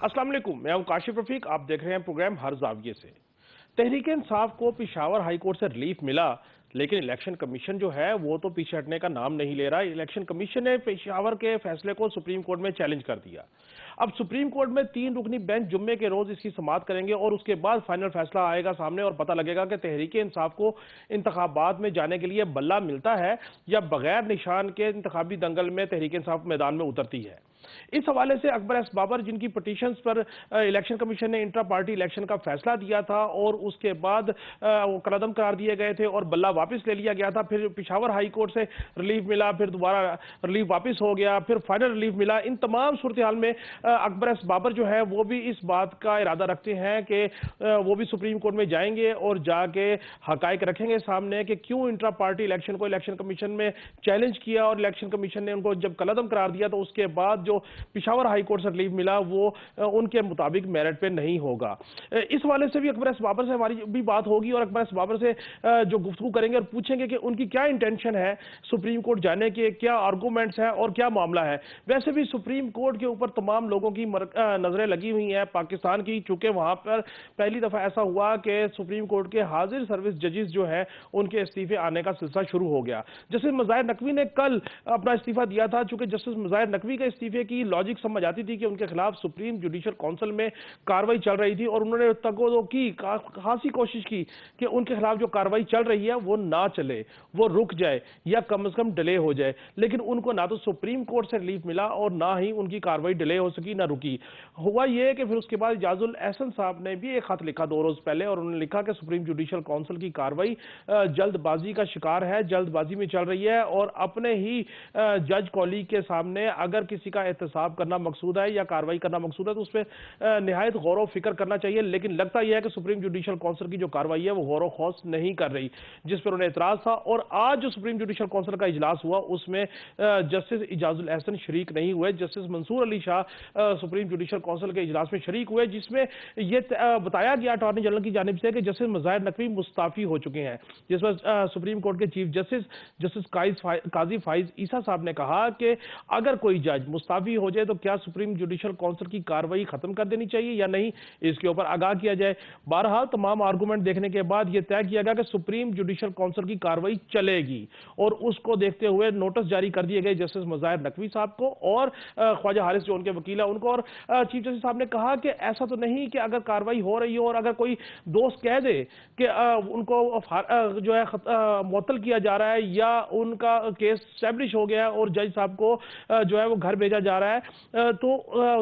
अस्सलाम वालेकुम, मैं हूं काशिफ रफीक। आप देख रहे हैं प्रोग्राम हर जाविये से। तहरीक इंसाफ को पेशावर हाई कोर्ट से रिलीफ मिला, लेकिन इलेक्शन कमीशन जो है वो तो पीछे हटने का नाम नहीं ले रहा। इलेक्शन कमीशन ने पेशावर के फैसले को सुप्रीम कोर्ट में चैलेंज कर दिया। अब सुप्रीम कोर्ट में 3 रुकनी बेंच जुम्मे के रोज इसकी समाअत करेंगे और उसके बाद फाइनल फैसला आएगा सामने और पता लगेगा कि तहरीक इंसाफ को इंतखाबात में जाने के लिए बल्ला मिलता है या बगैर निशान के इंतखाबी दंगल में तहरीक इंसाफ मैदान में उतरती है। इस हवाले से अकबर एस बाबर, जिनकी पिटीशन पर इलेक्शन कमीशन ने इंट्रा पार्टी इलेक्शन का फैसला दिया था और उसके बाद वो कलअदम करार दिए गए थे और बल्ला वापस ले लिया गया था, फिर पेशावर हाई कोर्ट से रिलीफ मिला, फिर दोबारा रिलीफ वापस हो गया, फिर फाइनल रिलीफ मिला। इन तमाम सूरत हाल में अकबर एस बाबर जो है वो भी इस बात का इरादा रखते हैं कि वो भी सुप्रीम कोर्ट में जाएंगे और जाके हकायक रखेंगे सामने कि क्यों इंट्रा पार्टी इलेक्शन को इलेक्शन कमीशन में चैलेंज किया और इलेक्शन कमीशन ने उनको जब कलअदम करार दिया तो उसके बाद जो पेशावर हाई कोर्ट से रिलीफ मिला वो उनके मुताबिक मेरिट पे नहीं होगा। इस वाले से भी अकबर एस बाबर से हमारी भी बात होगी और अकबर एस बाबर से जो गुफ्तगू करेंगे और पूछेंगे कि उनकी क्या इंटेंशन है सुप्रीम कोर्ट जाने के, क्या आर्गूमेंट्स हैं और क्या मामला है। वैसे भी सुप्रीम कोर्ट के ऊपर तमाम लोगों की नजरें लगी हुई हैं पाकिस्तान की, चूंकि वहां पर पहली दफा ऐसा हुआ कि सुप्रीम कोर्ट के हाजिर सर्विस जजेस जो है उनके इस्तीफे आने का सिलसिला शुरू हो गया। जस्टिस मज़ाहिर नकवी ने कल अपना इस्तीफा दिया था। चूंकि जस्टिस मज़ाहिर नकवी के इस्तीफे की लॉजिक समझ आती थी कि उनके खिलाफ सुप्रीम जुडिशल काउंसिल में कार्रवाई चल रही थी और उन्होंने तगोदो की खासी कोशिश की कि उनके खिलाफ जो कार्रवाई चल रही है वो ना चले, वो रुक जाए या कम से कम डिले हो जाए। लेकिन उनको ना तो सुप्रीम कोर्ट से रिलीफ मिला और ना ही उनकी कार्रवाई डिले हो सकी, ना रुकी। हुआ यह कि फिर उसके बाद इजाजुल एहसन साहब ने भी एक खत लिखा 2 रोज पहले और उन्होंने लिखा कि सुप्रीम जुडिशल काउंसिल की कार्रवाई जल्दबाजी का शिकार है, जल्दबाजी में चल रही है और अपने ही जज कॉलीग के सामने अगर किसी का एहतसाब करना मकसूद है या कार्रवाई करना मकसूद है तो उस पर निहायत गौर फिक्र करना चाहिए। लेकिन लगता यह है कि सुप्रीम जुडिशल काउंसिल की जो कार्रवाई है वो गौर खौस नहीं कर रही, जिस पर उन्हें एतराज था। और आज जो सुप्रीम जुडिशल काउंसिल का इजलास हुआ उसमें जस्टिस इजाजुल एहसन शरीक नहीं हुए। Justice Mansoor Ali Shah supreme judicial council के इजलास में शरीक हुए, जिसमें यह बताया गया अटॉर्नी जनरल की जानिब से कि जस्टिस मज़ाहिर नकवी मुस्ताफी हो चुके हैं। जिसमें सुप्रीम कोर्ट के चीफ जस्टिस काजी फाइज ईसा साहब ने कहा कि अगर कोई जज मुस्ताफी हो जाए तो क्या सुप्रीम जुडिशल काउंसिल की कार्रवाई खत्म कर देनी चाहिए या नहीं, इसके ऊपर आगाह किया जाए। बहरहाल तमाम आर्गूमेंट देखने के बाद यह तय किया गया कि सुप्रीम जुडिशल काउंसिल की कार्रवाई चलेगी और उसको देखते हुए नोटिस जारी कर दिए गए जस्टिस मज़ाहिर नकवी साहब को और ख्वाजा हारिस जो उनके वकील है उनको। और चीफ जस्टिस साहब ने कहा कि ऐसा तो नहीं कि अगर कार्रवाई हो रही हो और अगर कोई दोस्त कह दे कि उनको जो है मुअत्तल किया जा रहा है या उनका केस स्टैब्लिश हो गया है और जज साहब को जो है वो घर भेजा जा रहा है तो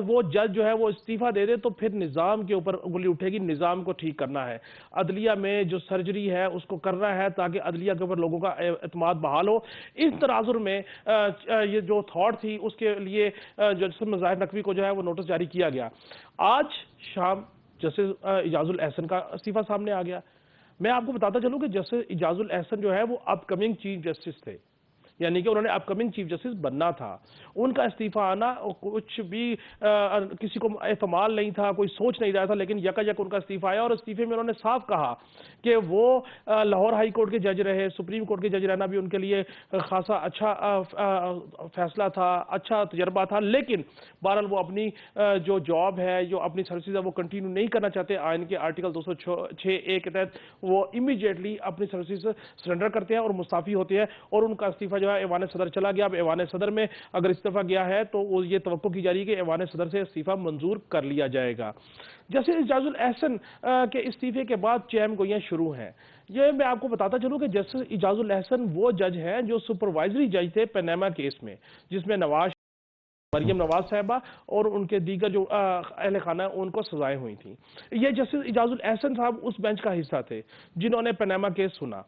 वो जज जो है वो इस्तीफा दे दे तो फिर निज़ाम के ऊपर उंगली उठेगी। निज़ाम को ठीक करना है, अदलिया में जो सर्जरी है उसको करना है ताकि अदलिया के ऊपर लोगों का एतमाद बहाल हो। इस तराजुर में ये जो थॉट थी उसके लिए जस्टिस मज़ाहिर नकवी को जो है वो नोटिस जारी किया गया। आज शाम जस्टिस इजाजुल एहसन का इस्तीफा सामने आ गया। मैं आपको बताता चलूं कि जस्टिस इजाजुल एहसन जो है वो अपकमिंग चीफ जस्टिस थे, यानी कि उन्होंने अपकमिंग चीफ जस्टिस बनना था। उनका इस्तीफा आना कुछ भी किसी को एहतमाल नहीं था, कोई सोच नहीं रहा था, लेकिन यकायक उनका इस्तीफा आया और इस्तीफे में उन्होंने साफ कहा कि वो लाहौर हाई कोर्ट के जज रहे, सुप्रीम कोर्ट के जज रहना भी उनके लिए खासा अच्छा फैसला था, अच्छा तजर्बा था। लेकिन बहरहाल वो अपनी जो जॉब है, जो अपनी सर्विस है वो कंटिन्यू नहीं करना चाहते। आइन के आर्टिकल 206A के तहत वो इमीडिएटली अपनी सर्विस सरेंडर करते हैं और मुस्ताफी होते हैं और उनका इस्तीफा ऐवान सदर चला गया। अब ऐवान सदर में अगर इस्तीफा गया है तो ये तवक्को की जा रही है कि ऐवान सदर से इस्तीफा मंजूर कर लिया जाएगा। जैसे इजाजुल एहसन के इस्तीफे के बाद चैम गोइयां शुरू हैं। ये मैं आपको बताता चलूं कि जस्टिस इजाजुल एहसन वो जज हैं जो सुपरवाइजरी जज थे पनामा केस में, जिसमें मरियम नवाज साहबा और उनके दीगर जो अहले खाना उनको सजाएं हुई थी। ये जस्टिस इजाजुल एहसन साहब उस बेंच का हिस्सा थे जिन्होंने पनामा केस सुना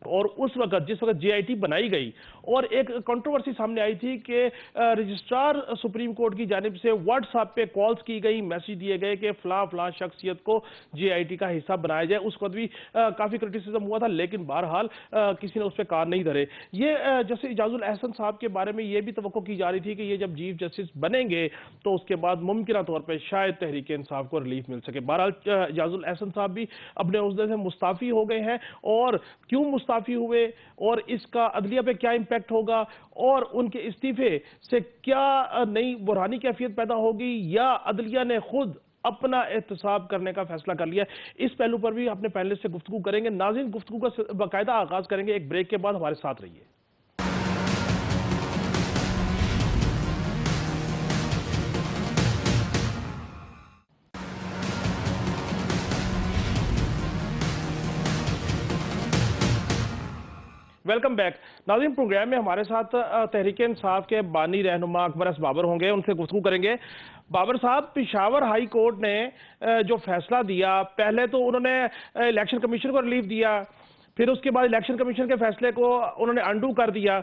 और उस वक्त जिस वक्त JIT बनाई गई और एक कंट्रोवर्सी सामने आई थी कि रजिस्ट्रार सुप्रीम कोर्ट की जानिब से व्हाट्सएप पे कॉल्स की गई, मैसेज दिए गए कि फला शख्सियत को JIT का हिस्सा बनाया जाए। उस वक्त भी काफ़ी क्रिटिसिज्म हुआ था, लेकिन बहरहाल किसी ने उस पर कान नहीं धरे। ये जैसे इजाजुल एहसन साहब के बारे में ये भी तवक्को की जा रही थी कि ये जब चीफ जस्टिस बनेंगे तो उसके बाद मुमकिन तौर पर शायद तहरीक इंसाफ को रिलीफ मिल सके। बहरहाल इजाजुल एहसन साहब भी अपने उहदे से मुस्ताफ़ी हो गए हैं और क्यों मुस्ताफी हुए और इसका अदलिया पे क्या इम्पैक्ट होगा और उनके इस्तीफे से क्या नई बुरहानी कैफियत पैदा होगी या अदलिया ने खुद अपना एहतसाब करने का फैसला कर लिया। इस पहलू पर भी अपने पैनलिस्ट से गुफ्तगू करेंगे। नाज़रीन, गुफ्तगू का बाकायदा आगाज करेंगे एक ब्रेक के बाद। हमारे साथ रहिए। Welcome back. नाज़रीन, प्रोग्राम में हमारे साथ तहरीक इंसाफ के बानी रहनुमा अकबर एस बाबर होंगे, उनसे गुफ्तगू करेंगे। बाबर साहब, पेशावर हाई कोर्ट ने जो फैसला दिया, पहले तो उन्होंने इलेक्शन कमीशन को रिलीफ दिया, फिर उसके बाद इलेक्शन कमीशन के फैसले को उन्होंने अंडू कर दिया।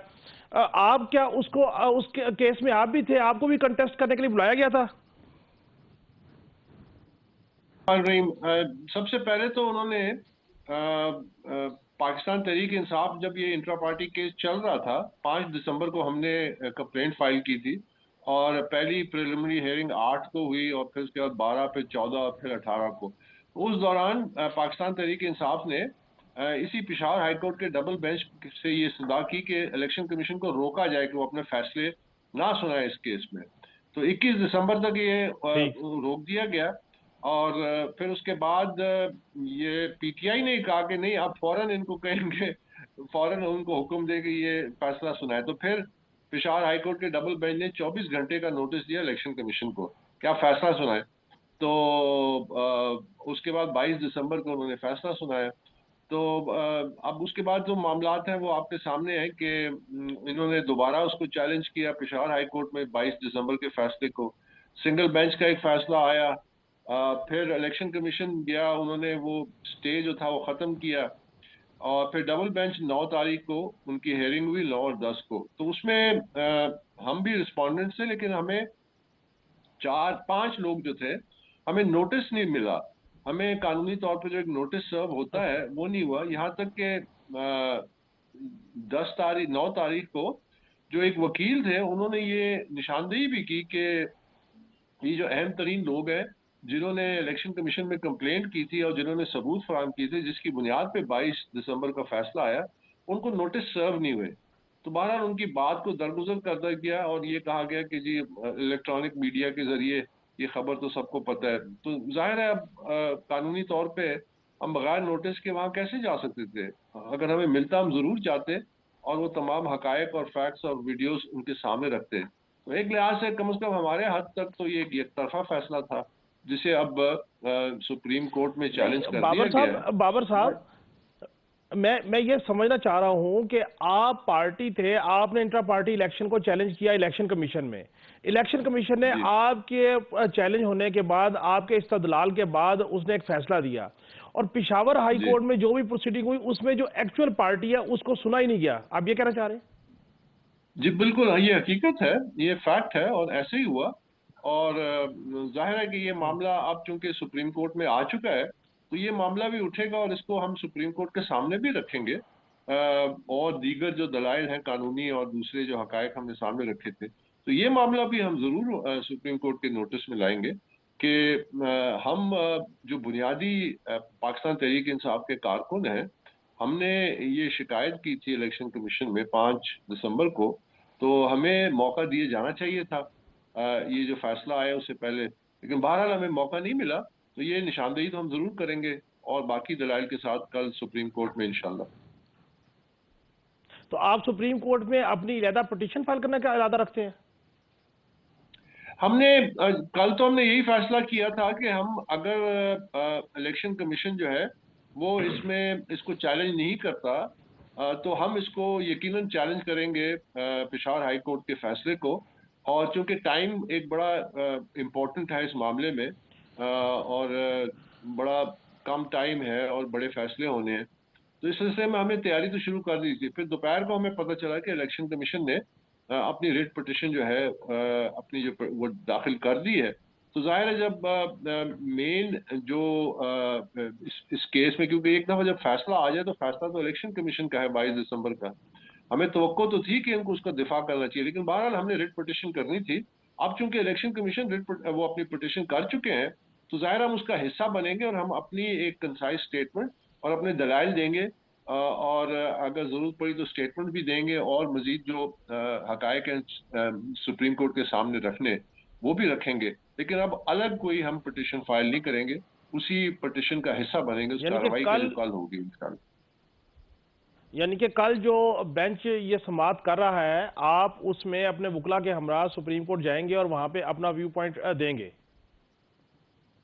आप क्या उस केस में आप भी थे? आपको भी कंटेस्ट करने के लिए बुलाया गया था? सबसे पहले तो उन्होंने पाकिस्तान तहरीक इंसाफ, जब ये इंट्रा पार्टी केस चल रहा था, 5 दिसंबर को हमने कंप्लेंट फाइल की थी और पहली प्रिलिमिनरी हियरिंग 8 को हुई और फिर उसके बाद 12 फिर 14 फिर 18 को। उस दौरान पाकिस्तान तहरीक इंसाफ ने इसी पेशावर हाई कोर्ट के डबल बेंच से ये सदा की कि इलेक्शन कमीशन को रोका जाए कि वो अपने फैसले ना सुनाए इस केस में। तो 21 दिसंबर तक ये रोक दिया गया और फिर उसके बाद ये पीटीआई ने कहा कि नहीं, आप फौरन इनको कहेंगे, फौरन उनको हुक्म दे कि ये फैसला सुनाए। तो फिर पेशावर हाई कोर्ट के डबल बेंच ने 24 घंटे का नोटिस दिया इलेक्शन कमीशन को कि आप फैसला सुनाए। तो उसके बाद 22 दिसंबर को उन्होंने फैसला सुनाया। तो अब उसके बाद जो मामलात हैं वो आपके सामने हैं कि इन्होंने दोबारा उसको चैलेंज किया पेशावर हाई कोर्ट में 22 दिसंबर के फैसले को। सिंगल बेंच का एक फैसला आया, फिर इलेक्शन कमीशन गया, उन्होंने वो स्टे जो था वो ख़त्म किया और फिर डबल बेंच 9 तारीख को उनकी हेयरिंग हुई, 9 और 10 को। तो उसमें हम भी रिस्पोंडेंट थे, लेकिन हमें 4-5 लोग जो थे, हमें नोटिस नहीं मिला। हमें कानूनी तौर पर जो एक नोटिस सर्व होता है वो नहीं हुआ। यहाँ तक कि 9 तारीख को जो एक वकील थे, उन्होंने ये निशानदेही भी की कि ये जो अहम तरीन लोग हैं जिन्होंने इलेक्शन कमीशन में कंप्लेंट की थी और जिन्होंने सबूत फराहम किए थे जिसकी बुनियाद पे 22 दिसंबर का फैसला आया, उनको नोटिस सर्व नहीं हुए। तो बहरहाल उनकी बात को दरगुजर कर दिया गया और ये कहा गया कि जी इलेक्ट्रॉनिक मीडिया के जरिए ये खबर तो सबको पता है। तो जाहिर है अब कानूनी तौर पे हम बगैर नोटिस के वहाँ कैसे जा सकते थे? अगर हमें मिलता हम जरूर जाते और वो तमाम हकायक और फैक्ट्स और वीडियोस उनके सामने रखते। तो एक लिहाज से कम हमारे हद तक तो ये एक तरफा फैसला था जिसे अब सुप्रीम कोर्ट में चैलेंज कर दिया गया है। बाबर साहब, मैं ये समझना चाह रहा हूं कि आप पार्टी थे, आपने इंट्रा पार्टी इलेक्शन को चैलेंज किया इलेक्शन कमीशन में। इलेक्शन कमीशन ने आपके चैलेंज होने के बाद, आपके इस्तदलाल के बाद उसने एक फैसला दिया और पेशावर हाई कोर्ट में जो भी प्रोसीडिंग हुई उसमें जो एक्चुअल पार्टी है उसको सुना ही नहीं गया। आप ये कहना चाह रहे हैं? जी बिल्कुल, ये हकीकत है, ये फैक्ट है और ऐसे ही हुआ। और जाहिर है कि ये मामला अब चूंकि सुप्रीम कोर्ट में आ चुका है तो ये मामला भी उठेगा और इसको हम सुप्रीम कोर्ट के सामने भी रखेंगे। और दीगर जो दलाइल हैं कानूनी और दूसरे जो हकायक हमने सामने रखे थे, तो ये मामला भी हम जरूर सुप्रीम कोर्ट के नोटिस में लाएंगे कि हम जो बुनियादी पाकिस्तान तहरीक इंसाफ के कारकुन हैं, हमने ये शिकायत की थी इलेक्शन कमीशन में 5 दिसंबर को, तो हमें मौका दिए जाना चाहिए था ये जो फैसला आया उससे पहले, लेकिन बहरहाल हमें मौका नहीं मिला। तो ये निशानदेही तो हम जरूर करेंगे और बाकी दलाइल के साथ कल सुप्रीम कोर्ट में इंशाल्लाह। तो आप सुप्रीम कोर्ट में अपनी इरादा पिटीशन फाइल करने का इरादा रखते हैं? हमने कल तो हमने यही फैसला किया था कि हम अगर इलेक्शन कमीशन जो है वो इसको चैलेंज नहीं करता तो हम इसको यकीनन चैलेंज करेंगे पेशावर हाई कोर्ट के फैसले को। और चूंकि टाइम एक बड़ा इम्पोर्टेंट है इस मामले में और बड़ा कम टाइम है और बड़े फैसले होने हैं, तो इस सिलसिले में हमें तैयारी तो शुरू कर दी थी। फिर दोपहर को हमें पता चला कि इलेक्शन कमीशन ने अपनी रिट पिटिशन जो है अपनी जो वो दाखिल कर दी है। तो जाहिर है जब मेन जो इस केस में, क्योंकि एक दफा जब फैसला आ जाए तो फैसला तो इलेक्शन कमीशन का है 22 दिसंबर का, हमें तवक्को तो थी कि इनको उसका दिफा करना चाहिए, लेकिन बहरहाल हमने रिट पिटिशन करनी थी। अब चूंकि इलेक्शन कमीशन वो अपनी पिटिशन कर चुके हैं, तो जाहिर हम उसका हिस्सा बनेंगे और हम अपनी एक कंसाइज स्टेटमेंट और अपने दलाइल देंगे और अगर जरूरत पड़ी तो स्टेटमेंट भी देंगे, और मजीद जो हकायक हैं सुप्रीम कोर्ट के सामने रखने, वो भी रखेंगे। लेकिन अब अलग कोई हम पिटिशन फाइल नहीं करेंगे, उसी पिटिशन का हिस्सा बनेंगे उस यानी कि कार्रवाई का जो कल कल होगी इंशाल्लाह। यानी कि कल जो बेंच ये समाअत कर रहा है, आप उसमें अपने वकला के हमरा सुप्रीम कोर्ट जाएंगे और वहां पे अपना व्यू पॉइंट देंगे?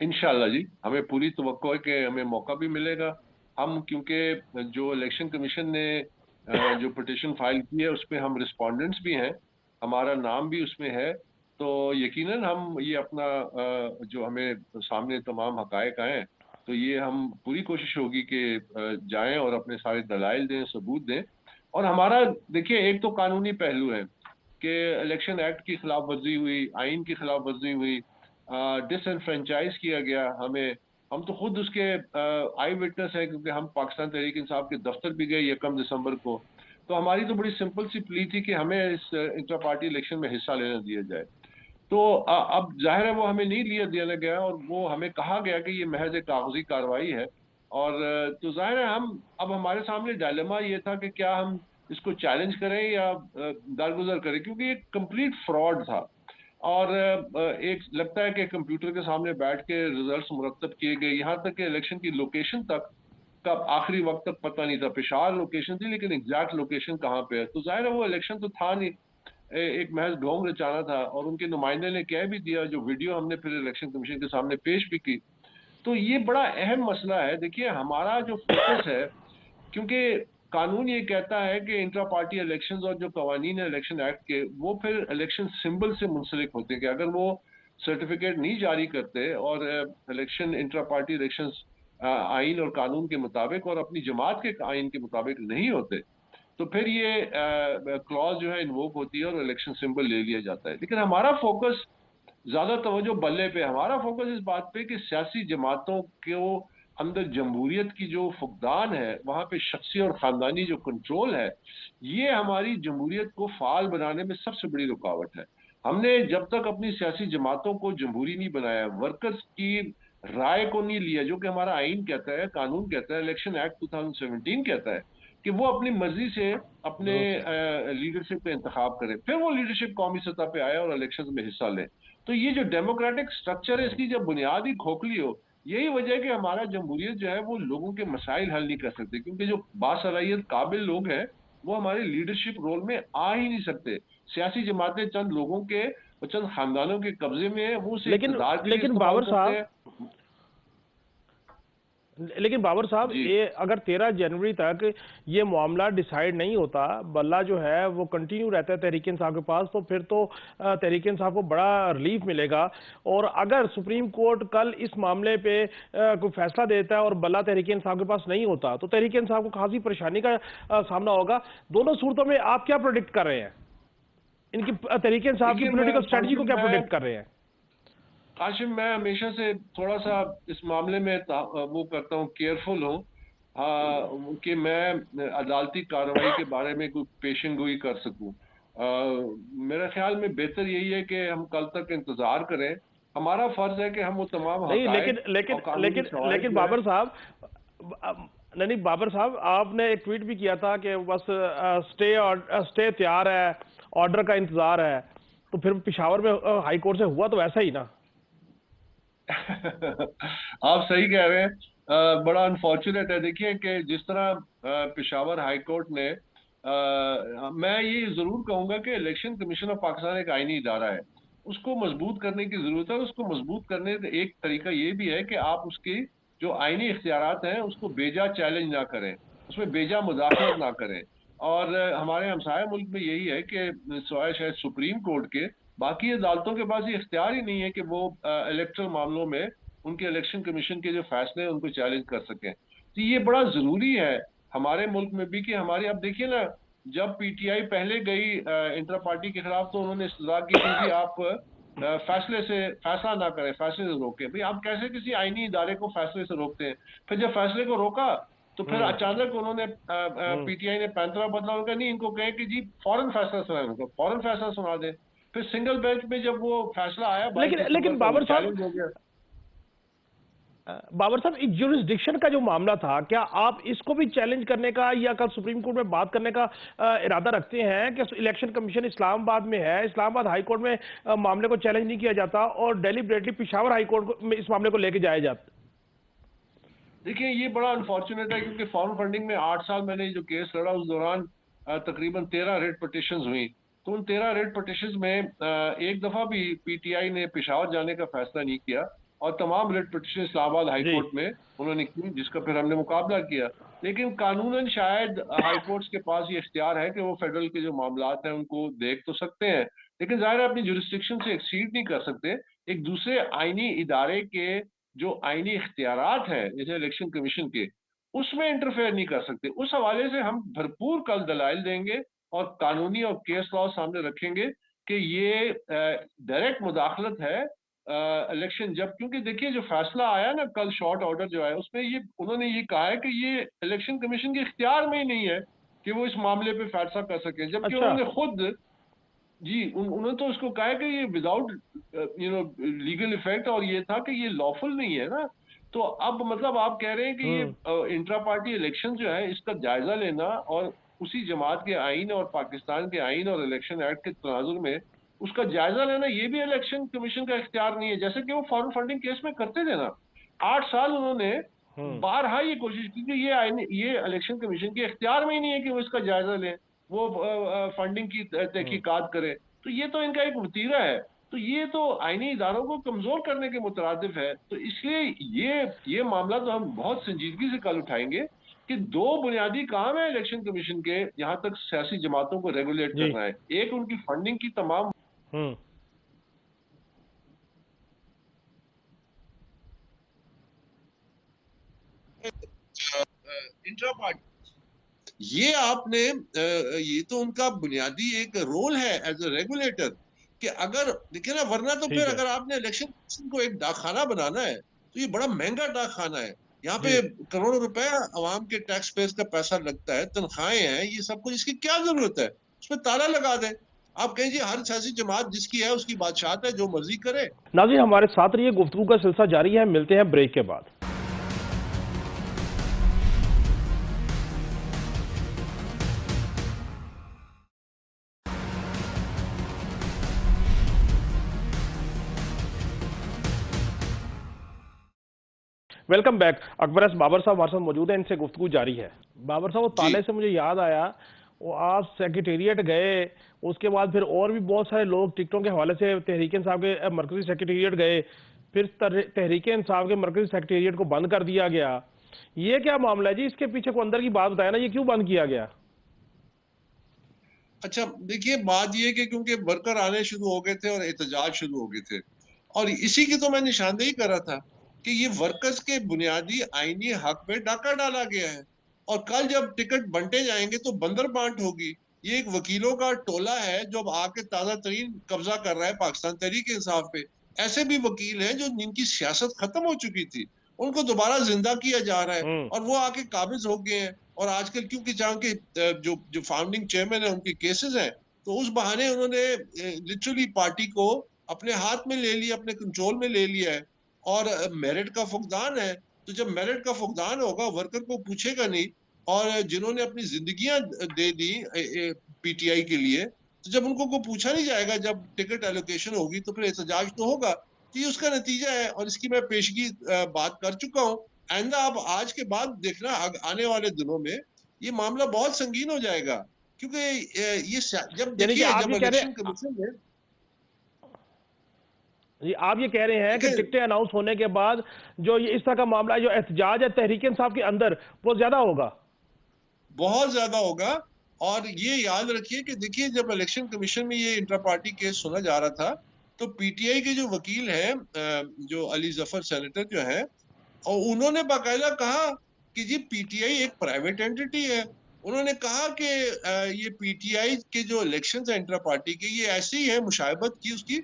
इंशाल्लाह जी, हमें पूरी तवक्को है कि हमें मौका भी मिलेगा। हम क्योंकि जो इलेक्शन कमीशन ने जो पिटिशन फाइल की है उस पे हम रिस्पोंडेंट्स भी हैं, हमारा नाम भी उसमें है, तो यकीनन हम ये अपना जो हमें सामने तमाम हकायक आए, तो ये हम पूरी कोशिश होगी कि जाएं और अपने सारे दलाइल दें, सबूत दें। और हमारा देखिए, एक तो कानूनी पहलू है कि इलेक्शन एक्ट की खिलाफ वर्जी हुई, आइन की खिलाफ वर्जी हुई, डिसएनफ्रेंचाइज किया गया हमें। हम तो खुद उसके आई विटनेस है, क्योंकि हम पाकिस्तान तहरीक इंसाफ के दफ्तर भी गए 1 दिसंबर को। तो हमारी तो बड़ी सिंपल सी प्ली थी कि हमें इस इंटर पार्टी इलेक्शन में हिस्सा लेना दिया जाए। तो अब जाहिर है वो हमें नहीं लिया दिया गया, और वो हमें कहा गया कि ये महज एक कागजी कार्रवाई है। और तो जाहिर है हम, अब हमारे सामने डायलेमा ये था कि क्या हम इसको चैलेंज करें या दरगुजर करें, क्योंकि ये कंप्लीट फ्रॉड था। और एक लगता है कि कंप्यूटर के सामने बैठ के रिजल्ट्स मुरतब किए गए, यहाँ तक कि इलेक्शन की लोकेशन तक का आखिरी वक्त तक पता नहीं था। पेशावर लोकेशन थी, लेकिन एग्जैक्ट लोकेशन कहाँ पे है, तो जाहिर है वो इलेक्शन तो था नहीं, एक महज ढोंग रचाना था। और उनके नुमाइंदे ने कह भी दिया, जो वीडियो हमने फिर इलेक्शन कमीशन के सामने पेश भी की। तो ये बड़ा अहम मसला है। देखिए, हमारा जो फोकस है, क्योंकि कानून ये कहता है कि इंट्रा पार्टी इलेक्शंस और जो कवानीन है इलेक्शन एक्ट के, वो फिर इलेक्शन सिंबल से मुंसलिक होते हैं, कि अगर वो सर्टिफिकेट नहीं जारी करते और इलेक्शन इंट्रा पार्टी इलेक्शंस आइन और कानून के मुताबिक और अपनी जमात के आइन के मुताबिक नहीं होते, तो फिर ये क्लॉज जो है इन्वोक होती है और इलेक्शन सिंबल ले लिया जाता है। लेकिन हमारा फोकस ज्यादा तवज्जो बल्ले पे, हमारा फोकस इस बात पे कि सियासी जमातों को अंदर जमहूरियत की जो फुकदान है, वहां पे शख्सी और खानदानी जो कंट्रोल है, ये हमारी जमहूरियत को फाल बनाने में सबसे बड़ी रुकावट है। हमने जब तक अपनी सियासी जमातों को जमहूरी नहीं बनाया, वर्कर्स की राय को नहीं लिया, जो कि हमारा आइन कहता है, कानून कहता है, इलेक्शन एक्ट 2017 कहता है कि वो अपनी मर्जी से अपने दुरुस्त। लीडरशिप का इंतखाब करें, फिर वो लीडरशिप कौमी सतह पे आए और इलेक्शन में हिस्सा लें। तो ये जो डेमोक्रेटिक स्ट्रक्चर है, इसकी जब बुनियाद ही खोखली हो, यही वजह है कि हमारा जमहूरियत जो है वो लोगों के मसाइल हल नहीं कर सकते, क्योंकि जो बासलाहियत काबिल लोग हैं वो हमारे लीडरशिप रोल में आ ही नहीं सकते। सियासी जमातें चंद लोगों के और चंद खानदानों के कब्जे में है, वो उसे लेकिन इक़्तिदार के लिए लेकिन इस्तेमाल बाबर करते साहब, हैं। लेकिन बाबर साहब, जी, ये अगर 13 जनवरी तक ये मामला डिसाइड नहीं होता, बल्ला जो है वो कंटिन्यू रहता है तहरीक इंसाफ के पास, तो फिर तो तहरीक इंसाफ को बड़ा रिलीफ मिलेगा। और अगर सुप्रीम कोर्ट कल इस मामले पे कोई फैसला देता है और बल्ला तहरीक इंसाफ के पास नहीं होता, तो तहरीक इंसाफ को खासी परेशानी का सामना होगा। दोनों सूरतों में आप क्या प्रोडिक्ट कर रहे हैं? इनकी तहरीक इंसाफ की देखिए पॉलिटिकल स्ट्रेटजी को क्या मैं प्रोडिक्ट कर रहे हैं? काशिम, मैं हमेशा से थोड़ा सा इस मामले में वो करता हूँ, केयरफुल हूँ। हाँ, कि मैं अदालती कार्रवाई के बारे में कोई पेशन गोई कर सकूं। मेरा ख्याल में बेहतर यही है कि हम कल तक इंतजार करें। हमारा फर्ज है कि हम वो तमाम नहीं, लेकिन हकायक लेकिन और कानूनी लेकिन शवाहिद लेकिन जो है। बाबर साहब, नहीं बाबर साहब, आपने एक ट्वीट भी किया था कि बस स्टे तैयार है, ऑर्डर का इंतजार है। तो फिर पिशावर में हाई कोर्ट से हुआ तो वैसा ही ना? आप सही कह रहे हैं। बड़ा अनफॉर्चुनेट है, देखिए कि जिस तरह पेशावर हाई कोर्ट ने, मैं ये जरूर कहूंगा कि इलेक्शन कमीशन ऑफ पाकिस्तान एक आईनी इदारा है, उसको मजबूत करने की जरूरत है। उसको मजबूत करने का एक तरीका ये भी है कि आप उसकी जो आईनी इख्तियारात हैं उसको बेजा चैलेंज ना करें, उसमें बेजा मुदाखलत ना करें। और हमारे हमसाया मुल्क में यही है कि सिवाय शायद सुप्रीम कोर्ट के, बाकी अदालतों के पास ये इख्तियार ही नहीं है कि वो इलेक्ट्रल मामलों में उनके इलेक्शन कमीशन के जो फैसले हैं उनको चैलेंज कर सकें। तो ये बड़ा जरूरी है हमारे मुल्क में भी कि हमारी, अब देखिए ना, जब पीटीआई पहले गई इंटर पार्टी के खिलाफ, तो उन्होंने इस्तदा की थी जी आप फैसला ना करें, फैसले से रोकें। भाई, आप कैसे किसी आईनी इदारे को फैसले से रोकते हैं? फिर जब फैसले को रोका, तो फिर हम्म। अचानक उन्होंने हम्म। पीटीआई ने पैंतरा बदला, उनका नहीं, इनको कहे कि जी फौरन फैसला सुनाए, उनको फौरन फैसला सुना दें। फिर सिंगल बेंच में जब वो फैसला आया 22 लेकिन दिसंबर लेकिन का, वो बाबर साहब, चैलेंज हो गया। बाबर साहब, एक ज्यूरिसडिक्शन का जो मामला था, क्या आप इसको भी चैलेंज करने का या कल सुप्रीम कोर्ट में बात करने का इरादा रखते हैं कि इलेक्शन कमीशन इस्लामाबाद में है, इस्लामाबाद हाई कोर्ट में मामले को चैलेंज नहीं किया जाता और डेलिबरेटली पिशावर हाई कोर्ट में इस मामले को लेके जाया जाता? देखिए, ये बड़ा अनफॉर्चुनेट है क्योंकि फॉरेन फंडिंग में 8 साल मैंने जो केस लड़ा उस दौरान तकरीबन 13 रेट पटिशंस हुई। तो उन 13 रेट पटिशंस में एक दफा भी पीटीआई ने पेशावर जाने का फैसला नहीं किया और तमाम रेट पटिशन इस्लामाबाद हाई जी। कोर्ट में उन्होंने की, जिसका फिर हमने मुकाबला किया। लेकिन कानूनन शायद हाई कोर्ट्स के पास ये इख्तियार है कि वो फेडरल के जो मामलात हैं उनको देख तो सकते हैं, लेकिन जाहिर है अपनी जुरिस्डिक्शन से एक्सीड नहीं कर सकते। एक दूसरे आईनी इदारे के जो आईनी इख्तियारात हैं जैसे इलेक्शन कमीशन के, उसमें इंटरफेयर नहीं कर सकते। उस हवाले से हम भरपूर कल दलाइल देंगे और कानूनी और केस लॉ सामने रखेंगे कि ये डायरेक्ट मुदाखलत है इलेक्शन जब, क्योंकि देखिए जो फैसला आया ना कल शॉर्ट ऑर्डर जो है उसमें ये उन्होंने ये कहा है कि ये इलेक्शन कमीशन के इख्तियार में ही नहीं है कि वो इस मामले पे फैसला कर सके, जबकि अच्छा। उन्होंने खुद जी उन्होंने तो उसको कहा है कि ये विदाउट लीगल इफेक्ट और ये था कि ये लॉफुल नहीं है ना। तो अब मतलब आप कह रहे हैं कि हम्म। ये इंट्रा पार्टी इलेक्शन जो है इसका जायजा लेना और उसी जमात के आइन और पाकिस्तान के आइन और इलेक्शन एक्ट के तनाजुर में उसका जायजा लेना ये भी इलेक्शन कमीशन का इख्तियार नहीं है, जैसे कि वो फॉरेन फंडिंग केस में करते थे ना। 8 साल उन्होंने हम्म। बारहा ये कोशिश की कि ये इलेक्शन कमीशन के इख्तियार में ही नहीं है कि वो इसका जायजा लें, वो फंडिंग की हम्म। तहकीकात करे। तो ये तो इनका एक वतीरा है, तो ये तो आईनी इदारों को कमजोर करने के मुतरादिफ है। तो इसलिए ये मामला तो हम बहुत संजीदगी से कल उठाएंगे कि दो बुनियादी काम है इलेक्शन कमीशन के यहाँ तक सियासी जमातों को रेगुलेट जी। करना है। एक उनकी फंडिंग की तमाम हम्म। इंट्रा पार्टी, ये आपने ये तो उनका बुनियादी एक रोल है एज ए रेगुलेटर कि अगर देखिए ना, वरना तो ठीक फिर है। अगर आपने इलेक्शन कमीशन को एक डाकखाना बनाना है तो ये बड़ा महंगा डाकखाना है। यहाँ जी। पे करोड़ों रुपए आवाम के टैक्स पेयर्स का पैसा लगता है, तनख्वाहें हैं, ये सब कुछ, इसकी क्या जरूरत है? उसमें ताला लगा दें। आप कहें जी हर सियासी जमात जिसकी है उसकी बादशाहत है, जो मर्जी करे। नाज़रीन, हमारे साथ रहिए, गुफ्तगू का सिलसिला जारी है, मिलते हैं ब्रेक के बाद। Welcome back. अकबर एस बाबर साहब हमारे साथ मौजूद हैं, इनसे गुफ्तगू जारी है। बाबर साहब, वो जी ताले से मुझे याद आया, वो आप सेक्रेटेरिएट गए, उसके बाद फिर और भी बहुत सारे लोग टिकटों के हवाले से तहरीक इंसाफ के मरकजी सेक्रेटेरिएट गए, फिर तहरीक इंसाफ के मरकजी सेक्रेटेरिएट को बंद कर दिया गया। ये क्या मामला है जी? इसके पीछे को अंदर की बात बताया ना, ये क्यों बंद किया गया? अच्छा, देखिए बात ये कि क्योंकि वर्कर आने शुरू हो गए थे और एहतजाज शुरू हो गए थे, और इसी की तो मैं निशानदेही कर रहा था कि ये वर्कर्स के बुनियादी आईनी हक पे डाका डाला गया है। और कल जब टिकट बंटे जाएंगे तो बंदर बांट होगी। ये एक वकीलों का टोला है जो अब आके ताजा तरीन कब्जा कर रहा है पाकिस्तान तहरीक इंसाफ पे। ऐसे भी वकील हैं जो जिनकी सियासत खत्म हो चुकी थी, उनको दोबारा जिंदा किया जा रहा है हम्म। और वो आके काबिज हो गए हैं। और आजकल क्योंकि जहाँ के जो जो फाउंडिंग चेयरमैन है उनके केसेस हैं, तो उस बहाने उन्होंने लिटरली पार्टी को अपने हाथ में ले लिया, अपने कंट्रोल में ले लिया है। और मेरिट का फुकदान है, तो जब मेरिट का फुकदान होगा वर्कर को पूछेगा नहीं। और जिन्होंने अपनी जिंदगियां दे दी पीटीआई के लिए, तो जब उनको को पूछा नहीं जाएगा, जब टिकट एलोकेशन होगी तो फिर एहतजाज तो होगा। तो ये उसका नतीजा है और इसकी मैं पेशगी बात कर चुका हूँ। आइंदा आप आज के बाद देखना, आने वाले दिनों में ये मामला बहुत संगीन हो जाएगा, क्योंकि ये जब यानी कि देखिए आप जब ये कह इलेक्शन रहे कमीशन में जी, आप ये कह रहे हैं कि देखिए टिकटें अनाउंस होने के बाद जो ये इस तरह का मामला है, जो एहतजाज है तहरीक इंसाफ के अंदर, वो ज्यादा होगा? बहुत ज्यादा होगा। और ये याद रखिए कि देखिए जब इलेक्शन कमीशन में ये इंट्रा पार्टी केस सुना जा रहा था, तो पीटीआई के जो वकील हैं, जो अली जफर सेनेटर जो है, और उन्होंने बाकायदा कहा कि जी पीटीआई एक प्राइवेट एंटिटी है। उन्होंने कहा कि ये पीटीआई के जो इलेक्शन है इंट्रा पार्टी के, ये ऐसे ही है, मुशाहिबत की उसकी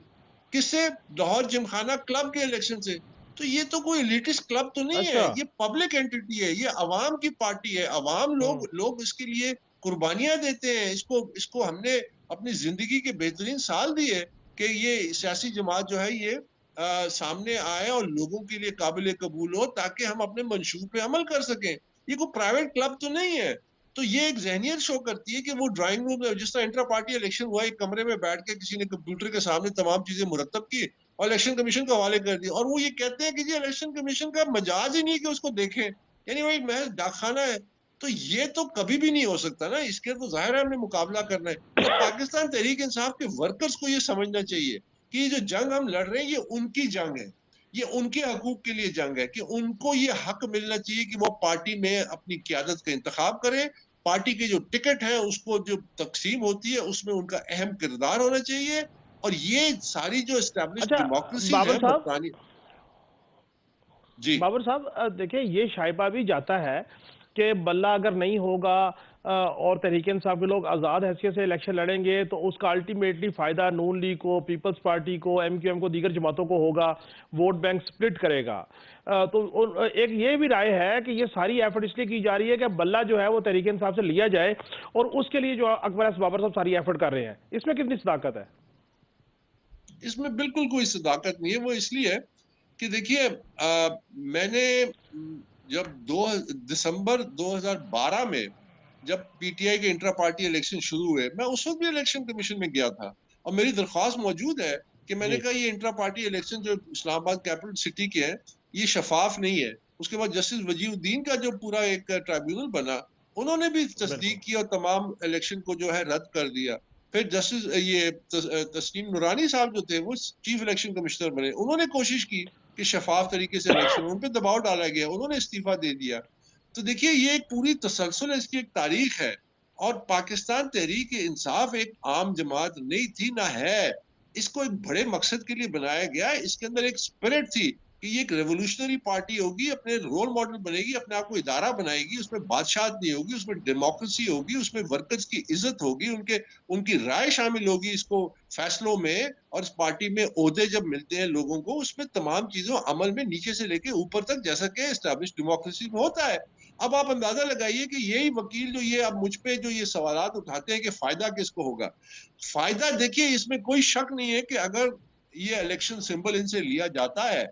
किससे, लाहौर जिमखाना क्लब के इलेक्शन से। तो ये तो कोई एलिटिस्ट क्लब तो नहीं है, अच्छा। ये पब्लिक एंटिटी है, ये अवाम की पार्टी है। अवाम हम्म। लोग इसके लिए कुर्बानियां देते हैं। इसको इसको हमने अपनी जिंदगी के बेहतरीन साल दिए कि ये सियासी जमात जो है ये सामने आए और लोगों के लिए काबिल कबूल हो, ताकि हम अपने मंशूर पे अमल कर सकें। ये कोई प्राइवेट क्लब तो नहीं है। तो ये एक ज़हनियत शो करती है कि वो ड्राइंग रूम में जिस तरह इंटर पार्टी इलेक्शन हुआ, एक कमरे में बैठ के किसी ने कंप्यूटर के सामने तमाम चीजें मुरतब की और इलेक्शन कमीशन को हवाले कर दिया, और वो ये कहते हैं कि जी इलेक्शन कमीशन का मजाज ही नहीं है कि उसको देखें, यानी वही महज डाकखाना है। तो ये तो कभी भी नहीं हो सकता ना, इसके तो जाहिर है हमने मुकाबला करना है। तो पाकिस्तान तहरीक इंसाफ के वर्कर्स को ये समझना चाहिए कि ये जो जंग हम लड़ रहे हैं, ये उनकी जंग है, ये उनके हकूक के लिए जंग है, कि उनको ये हक मिलना चाहिए कि वो पार्टी में अपनी क्यादत का इंतखाब करें। पार्टी के जो टिकट है उसको जो तकसीम होती है उसमें उनका अहम किरदार होना चाहिए। और ये सारी जो एस्टेब्लिश अच्छा, डेमोक्रेसीज बाबर है साहब, बरतानी। जी। देखिए ये शाइबा भी जाता है कि बल्ला अगर नहीं होगा और तहरीक इंसाफ के लोग आज़ाद हैसियत से इलेक्शन लड़ेंगे तो उसका अल्टीमेटली फ़ायदा नून लीग को, पीपल्स पार्टी को, एमक्यूएम को, दीगर जमातों को होगा, वोट बैंक स्प्लिट करेगा। एक ये भी राय है कि ये सारी एफर्ट इसलिए की जा रही है कि बल्ला जो है वो तहरीक इंसाफ से लिया जाए, और उसके लिए जो अकबर एस बाबर साहब सारी एफर्ट कर रहे हैं। इसमें कितनी सदाकत है? इसमें बिल्कुल कोई सदाकत नहीं है। वो इसलिए है कि देखिए, मैंने जब 2 दिसंबर 2012 में जब पीटीआई के इंट्रा पार्टी इलेक्शन शुरू हुए, मैं उस वक्त भी इलेक्शन कमीशन में गया था और मेरी दरख्वास्त मौजूद है कि मैंने जी, कहा ये इंट्रा पार्टी इलेक्शन जो इस्लामाबाद कैपिटल सिटी के हैं, ये शफाफ नहीं है। उसके बाद जस्टिस वजीउद्दीन का जो पूरा एक ट्राइब्यूनल बना, उन्होंने भी बिल्कुल। तस्दीक की और तमाम इलेक्शन को जो है रद्द कर दिया। फिर जस्टिस तस्नीम नूरानी साहब जो थे वो चीफ इलेक्शन कमिश्नर बने, उन्होंने कोशिश की कि शफाफ तरीके से इलेक्शन, उन पर दबाव डाला गया, उन्होंने इस्तीफा दे दिया। तो देखिए ये एक पूरी तसलसल है, इसकी एक तारीख है। और पाकिस्तान तहरीक इंसाफ एक आम जमात नहीं थी, ना है। इसको एक बड़े मकसद के लिए बनाया गया। इसके अंदर एक स्पिरिट थी कि ये एक रेवोल्यूशनरी पार्टी होगी, अपने रोल मॉडल बनेगी, अपने आप को इदारा बनाएगी, उसमें बादशाहत नहीं होगी, उसमें डेमोक्रेसी होगी, उसमें वर्कर्स की इज्जत होगी, उनके उनकी राय शामिल होगी इसको फैसलों में। और इस पार्टी में ओहदे जब मिलते हैं लोगों को, उसमें तमाम चीजों अमल में नीचे से लेके ऊपर तक, जैसा कि एस्टैब्लिश डेमोक्रेसी में होता है। अब आप अंदाजा लगाइए कि यही वकील जो ये अब मुझ पे जो ये सवालात उठाते हैं कि फायदा किसको होगा। फायदा देखिए, इसमें कोई शक नहीं है कि अगर ये इलेक्शन सिंबल इनसे लिया जाता है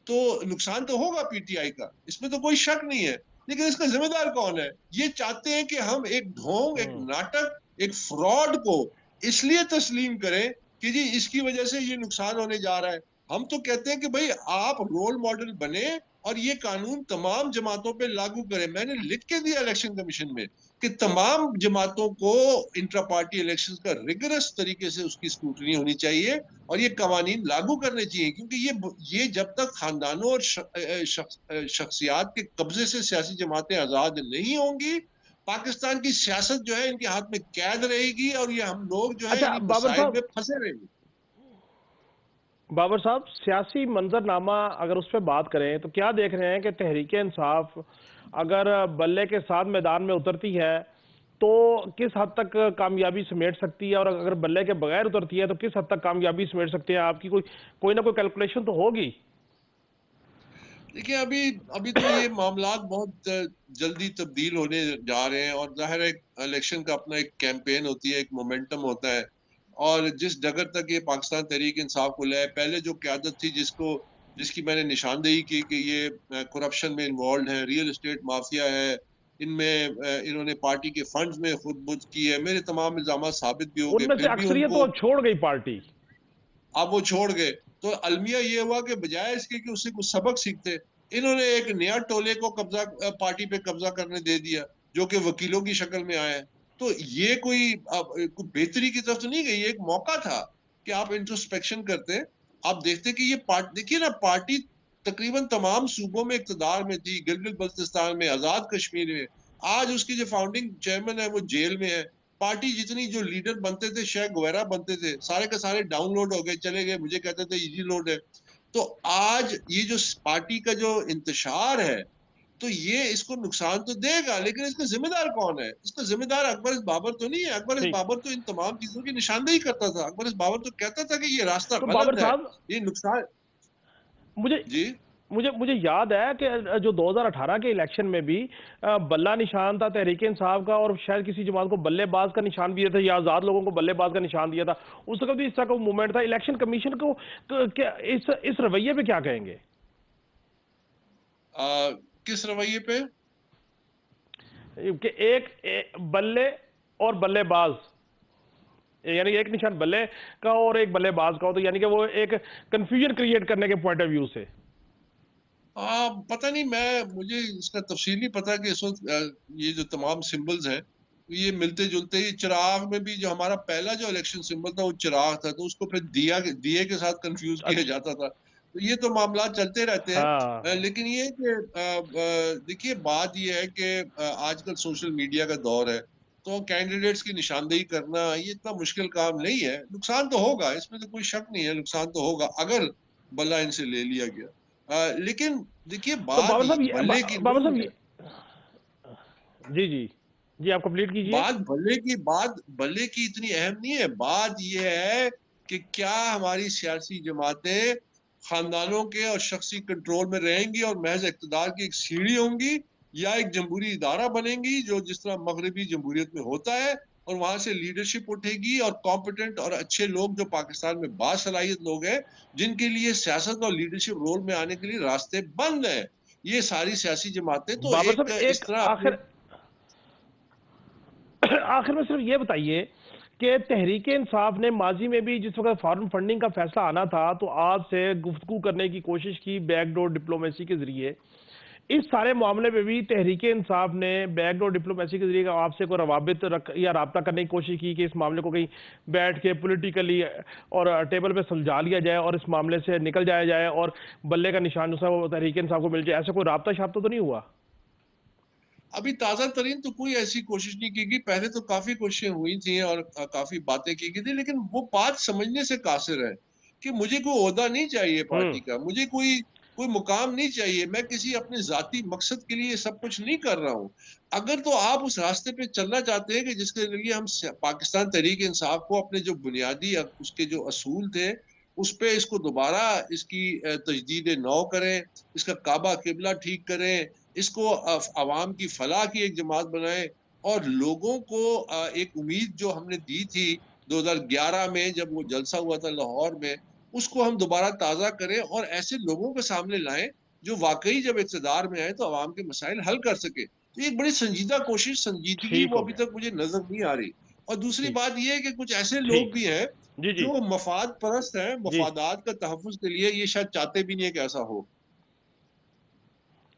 तो नुकसान तो होगा पीटीआई का, इसमें तो कोई शक नहीं है। लेकिन इसका जिम्मेदार कौन है? ये चाहते हैं कि हम एक ढोंग, एक हम्म। नाटक, एक फ्रॉड को इसलिए तस्लीम करें कि जी इसकी वजह से ये नुकसान होने जा रहा है। हम तो कहते हैं कि भाई आप रोल मॉडल बने और ये कानून तमाम जमातों पे लागू करें। मैंने लिख के दिया इलेक्शन कमीशन में कि तमाम जमातों को इंट्रा पार्टी इलेक्शन का रिगरस तरीके से उसकी स्क्रूटनी होनी चाहिए और ये कवानीन लागू करने चाहिए, क्योंकि ये जब तक खानदानों और शख्सियात के कब्जे से सियासी जमातें आजाद नहीं होंगी, पाकिस्तान की सियासत जो है इनके हाथ में कैद रहेगी और ये हम लोग जो है अच्छा, इन्हीं मसाइल में फंसे रहेंगे। बाबर साहब, सियासी मंजरनामा अगर उस पर बात करें तो क्या देख रहे हैं कि तहरीक इंसाफ अगर बल्ले के साथ मैदान में उतरती है तो किस हद तक कामयाबी समेट सकती है, और अगर बल्ले के बगैर उतरती है तो किस हद तक कामयाबी समेट सकती है? आपकी कोई कोई ना कोई कैलकुलेशन तो होगी। देखिए, अभी अभी तो ये मामलात बहुत जल्दी तब्दील होने जा रहे हैं और जाहिर है इलेक्शन का अपना एक कैंपेन होती है, एक मोमेंटम होता है। और जिस डगर तक ये पाकिस्तान तहरीक इंसाफ को ले, पहले जो क्यादत थी जिसकी मैंने निशानदेही की कि ये करप्शन में इन्वॉल्व है, रियल एस्टेट माफिया है, इनमें इन्होंने पार्टी के फंड्स में खुद बुद्ध की है, मेरे तमाम इल्जाम साबित भी हो गए, उनमें से फिर भी अक्सरियत उनको तो छोड़ गई पार्टी। अब वो छोड़ गए। तो अलमिया ये हुआ कि बजाय इसके कि उससे कुछ सबक सीखते, इन्होंने एक नया टोले को कब्जा पार्टी पे कब्जा करने दे दिया, जो कि वकीलों की शक्ल में आया है। तो ये कोई बेहतरी की तरफ तो नहीं गई, एक मौका था कि आप इंट्रोस्पेक्शन करते। आप देखते कि ये देखिए ना, पार्टी तकरीबन तमाम सूबों में इक्तदार में थी, गिलगित बल्तिस्तान में, आजाद कश्मीर में। आज उसके जो फाउंडिंग चेयरमैन है वो जेल में है। पार्टी जितनी जो लीडर बनते थे, शेख वगैरह बनते थे, सारे के सारे डाउनलोड हो गए, चले गए, मुझे कहते थे इजी लोड है। तो आज ये जो पार्टी का जो इंतशार है, तो ये इसको नुकसान तो देगा, लेकिन इसका जिम्मेदार कौन है? इसका जिम्मेदार अकबर इस बाबर तो नहीं है। अकबर इस ठीक। बाबर तो इन तमाम चीजों की निशानदेही करता था। अकबर इस बाबर तो कहता था कि ये रास्ता तो बाबर गलत है, साहब, ये नुकसान। मुझे जी। मुझे मुझे याद है कि जो 2018 के इलेक्शन में भी बल्ला निशान था तहरीक इंसाफ का, और शायद किसी जमात को बल्लेबाज का निशान दिया था, या आजाद लोगों को बल्लेबाज का निशान दिया था। उस वक्त भी इस तरह का मूवमेंट था। इलेक्शन कमीशन को क्या इस रवैये पे क्या कहेंगे? किस रवैये पे? कि एक बल्ले और बल्लेबाज, यानी एक निशान बल्ले का और एक बल्लेबाज का हो, तो यानी कि वो एक कंफ्यूजन क्रिएट करने के पॉइंट ऑफ व्यू से। पता नहीं, मुझे इसका तफसील नहीं पता कि इस वक्त ये जो तमाम सिंबल्स हैं ये मिलते जुलते। ये चिराग में भी जो हमारा पहला जो इलेक्शन सिंबल था वो चिराग था, तो उसको फिर दिए के साथ कंफ्यूज किया अच्छा। जाता था। तो ये तो मामला चलते रहते हैं। हाँ। लेकिन ये कि देखिए, बात ये है कि आजकल सोशल मीडिया का दौर है, तो कैंडिडेट्स की निशानदेही करना ये इतना मुश्किल काम नहीं है। नुकसान तो होगा, इसमें तो कोई शक नहीं है, नुकसान तो होगा अगर बल्ला इनसे ले लिया गया। लेकिन देखिए, तो बात भल्ले की बाबर नहीं साहब है। जी जी जी, आप कंप्लीट कीजिए। बात भल्ले की इतनी अहम नहीं है। बात यह है कि क्या हमारी सियासी जमातें खानदानों के और शख्सी कंट्रोल में रहेंगी और महज इक़्तिदार की एक सीढ़ी होंगी, या एक जमहूरी इदारा बनेंगी जो जिस तरह मगरबी जमहूरियत में होता है, और वहां से लीडरशिप उठेगी और कॉम्पिटेंट और अच्छे लोग जो पाकिस्तान में बासलाहियत लोग हैं, जिनके लिए सियासत और लीडरशिप रोल में आने के लिए रास्ते बंद हैं। ये सारी सियासी जमातें तो बाबर एक साहब, इस एक तरह अपने। आखिर में सिर्फ ये बताइए कि तहरीक इंसाफ ने माजी में भी जिस वक्त फॉरेन फंडिंग का फैसला आना था, तो आज से गुफ्तगू करने की कोशिश की बैकडोर डिप्लोमेसी के जरिए। इस सारे मामले में भी तहरीक इंसाफ ने बैकडोर डिप्लोमेसी के जरिए आपसे कोई रवाबित या राब्ता करने की कोशिश की कि इस मामले को कहीं बैठ के पॉलिटिकली और टेबल पे सुलझा लिया जाए और इस मामले से निकल जाया जाए और बल्ले का निशान जो है वो तहरीक इंसाफ को मिल जाए? ऐसा कोई राब्ता शाब्ता तो नहीं हुआ? अभी ताजा तरीन तो कोई ऐसी कोशिश नहीं की गई। पहले तो काफी कोशिशें हुई थी और काफी बातें की गई थी, लेकिन वो बात समझने से कासिर है कि मुझे कोई ओहदा नहीं चाहिए हम्म। पार्टी का, मुझे कोई कोई मुकाम नहीं चाहिए, मैं किसी अपने जाती मकसद के लिए सब कुछ नहीं कर रहा हूँ। अगर तो आप उस रास्ते पे चलना चाहते हैं कि जिसके लिए हम पाकिस्तान तहरीक इंसाफ को अपने जो बुनियादी उसके जो असूल थे उस पे इसको दोबारा इसकी तजदीद नौ करें, इसका काबा किबला ठीक करें, इसको अवाम की फलाह की एक जमात बनाए, और लोगों को एक उम्मीद जो हमने दी थी 2011 में जब वो जलसा हुआ था लाहौर में, उसको हम दोबारा ताज़ा करें और ऐसे लोगों के सामने लाएं जो वाकई जब इक़्तिदार में आए तो अवाम के मसाइल हल कर सके। तो एक बड़ी संजीदा कोशिश, संजीदगी ठीक वो हो अभी गया। तक मुझे नजर नहीं आ रही। और दूसरी ठीक। बात यह है कि कुछ ऐसे लोग ठीक। भी हैं जी जी। जो मफाद परस्त हैं, जी। मफादात का तहफ़्फ़ुज़ के लिए ये शायद चाहते भी नहीं है कि ऐसा हो।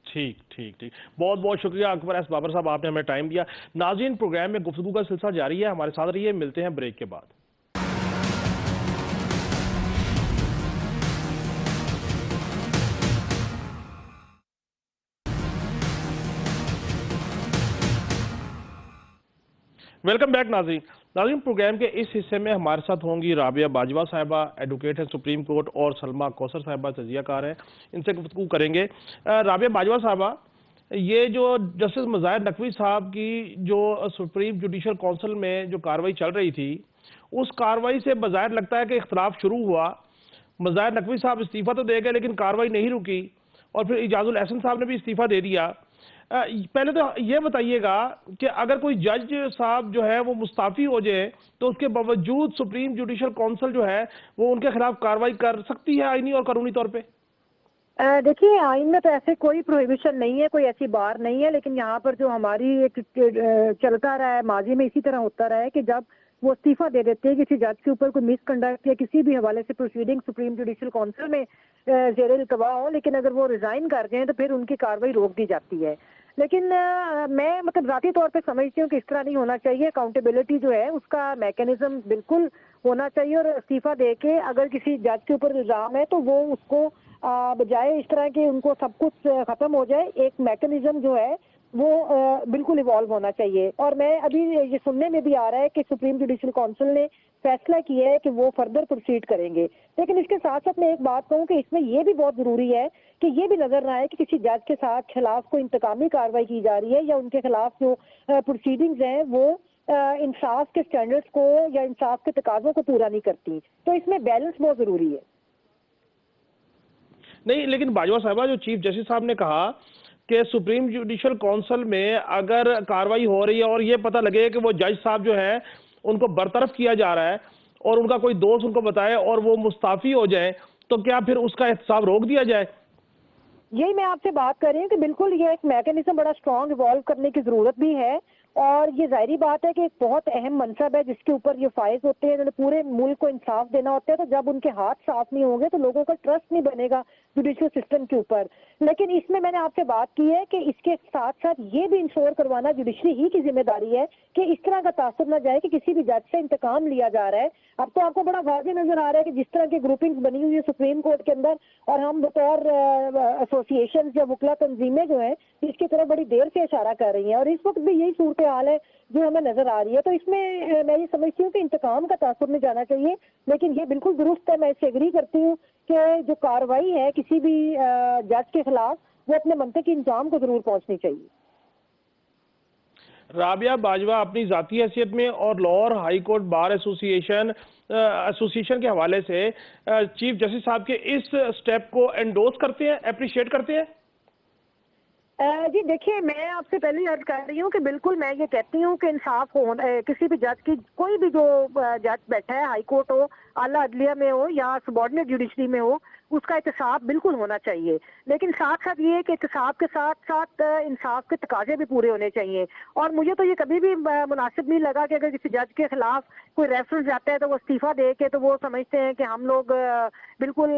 ठीक ठीक ठीक। बहुत बहुत शुक्रिया अकबर एस बाबर साहब, आपने हमें टाइम दिया। नाज़रीन, प्रोग्राम में गुफ्तगू का सिलसिला जारी है, हमारे साथ रहिए। मिलते हैं ब्रेक के बाद। वेलकम बैक नाज़रीन। नाज़रीन, प्रोग्राम के इस हिस्से में हमारे साथ होंगी राबिया बाजवा साहिबा, एडवोकेट है सुप्रीम कोर्ट, और सलमा कौसर साहिबा तजियाकार हैं। इनसे गुफ्तगू करेंगे। राबिया बाजवा साहिबा, ये जो जस्टिस मज़ाहिर नकवी साहब की जो सुप्रीम जुडिशल काउंसिल में जो कार्रवाई चल रही थी, उस कार्रवाई से बज़ाहिर लगता है कि इख्तलाफ शुरू हुआ। मज़ाहिर नकवी साहब इस्तीफ़ा तो दे गए, लेकिन कार्रवाई नहीं रुकी, और फिर इजाजुल एहसन साहब ने भी इस्तीफ़ा दे दिया। पहले तो ये बताइएगा कि अगर कोई जज साहब जो है वो मुस्ताफ़ी हो जाए, तो उसके बावजूद सुप्रीम जुडिशल काउंसिल जो है वो उनके खिलाफ कार्रवाई कर सकती है आईनी और कानूनी तौर पे? देखिए, आइन में तो ऐसे कोई प्रोहिबिशन नहीं है, कोई ऐसी बार नहीं है, लेकिन यहाँ पर जो हमारी एक चलता रहा है, माजी में इसी तरह होता रहा है कि जब वो इस्तीफा दे देते हैं किसी जज के ऊपर कोई मिसकंडक्ट या किसी भी हवाले से प्रोसीडिंग सुप्रीम जुडिशल काउंसिल में जेर इल्तवा हो, लेकिन अगर वो रिजाइन कर जाएं तो फिर उनकी कार्रवाई रोक दी जाती है। लेकिन मैं मतलब ज़ाती तौर पे समझती हूँ कि इस तरह नहीं होना चाहिए। अकाउंटेबिलिटी जो है उसका मैकेनिज्म बिल्कुल होना चाहिए, और इस्तीफा दे के अगर किसी जज के ऊपर इल्ज़ाम है तो वो उसको बजाय इस तरह के उनको सब कुछ खत्म हो जाए, एक मैकेनिज्म जो है वो बिल्कुल इवॉल्व होना चाहिए। और मैं अभी ये सुनने में भी आ रहा है कि सुप्रीम जुडिशल काउंसिल ने फैसला किया है कि वो फर्दर प्रोसीड करेंगे। लेकिन इसके साथ साथ मैं एक बात कहूँ कि इसमें ये भी बहुत जरूरी है कि ये भी नजर ना आए कि किसी जज के साथ खिलाफ कोई इंतकामी कार्रवाई की जा रही है, या उनके खिलाफ जो प्रोसीडिंग्स हैं वो इंसाफ के स्टैंडर्ड्स को या इंसाफ के तकाजों को पूरा नहीं करती। तो इसमें बैलेंस बहुत जरूरी है। नहीं, लेकिन बाजवा साहबा, जो चीफ जस्टिस साहब ने कहा कि सुप्रीम जुडिशल काउंसिल में अगर कार्रवाई हो रही है और ये पता लगे कि वो जज साहब जो है उनको बरतरफ किया जा रहा है और उनका कोई दोस्त उनको बताए और वो मुस्ताफी हो जाए, तो क्या फिर उसका एहतसाब रोक दिया जाए? यही मैं आपसे बात कर रही हूँ कि बिल्कुल ये एक मैकेनिज्म बड़ा स्ट्रांग इवॉल्व करने की जरूरत भी है। और ये जाहिर बात है कि एक बहुत अहम मनसब है जिसके ऊपर ये फाइज होते हैं, जिन्हें पूरे मुल्क को इंसाफ देना होता है। तो जब उनके हाथ साफ नहीं होंगे तो लोगों का ट्रस्ट नहीं बनेगा जुडिशियल सिस्टम के ऊपर। लेकिन इसमें मैंने आपसे बात की है कि इसके साथ साथ ये भी इंश्योर करवाना जुडिशरी ही की जिम्मेदारी है कि इस तरह का तासुर ना जाए कि किसी भी जज से इंतकाम लिया जा रहा है। अब तो आपको बड़ा वाज़ेह नजर आ रहा है कि जिस तरह की ग्रुपिंग्स बनी हुई है सुप्रीम कोर्ट के अंदर, और हम बतौर एसोसिएशन या वकला तंजीमें जो है इसकी तरफ बड़ी देर से इशारा कर रही हैं, और इस वक्त भी यही सूरत हाल है जो हमें नजर आ रही है। तो इसमें मैं ये समझती हूँ कि इंतकाम का तासुर नहीं जाना चाहिए, लेकिन ये बिल्कुल दुरुस्त है, मैं इससे एग्री करती हूँ कि जो कार्रवाई है किसी भी जज के खिलाफ वो अपने मंतकी इंजाम को जरूर पहुंचनी चाहिए। राबिया बाजवा अपनी जाती हैसियत में और Lahore high court bar association के हवाले से चीफ जस्टिस साहब के इस स्टेप को एंडोर्स करते हैं, अप्रिशिएट करते हैं? जी देखिए, मैं आपसे पहले ही अर्ज कर रही हूँ कि बिल्कुल मैं ये कहती हूँ कि इंसाफ हो, किसी भी जज की, कोई भी जो जज बैठा है, हाई कोर्ट हो, आला अदलिया में हो या सबॉर्डिनेट जुडिशरी में हो, उसका एहतसाब बिल्कुल होना चाहिए। लेकिन साथ साथ ये कि एहतसाब के साथ साथ इंसाफ के तकाजे भी पूरे होने चाहिए। और मुझे तो ये कभी भी मुनासिब नहीं लगा कि अगर किसी जज के खिलाफ कोई रेफरेंस जाता है तो वो इस्तीफा दे के तो वो समझते हैं कि हम लोग बिल्कुल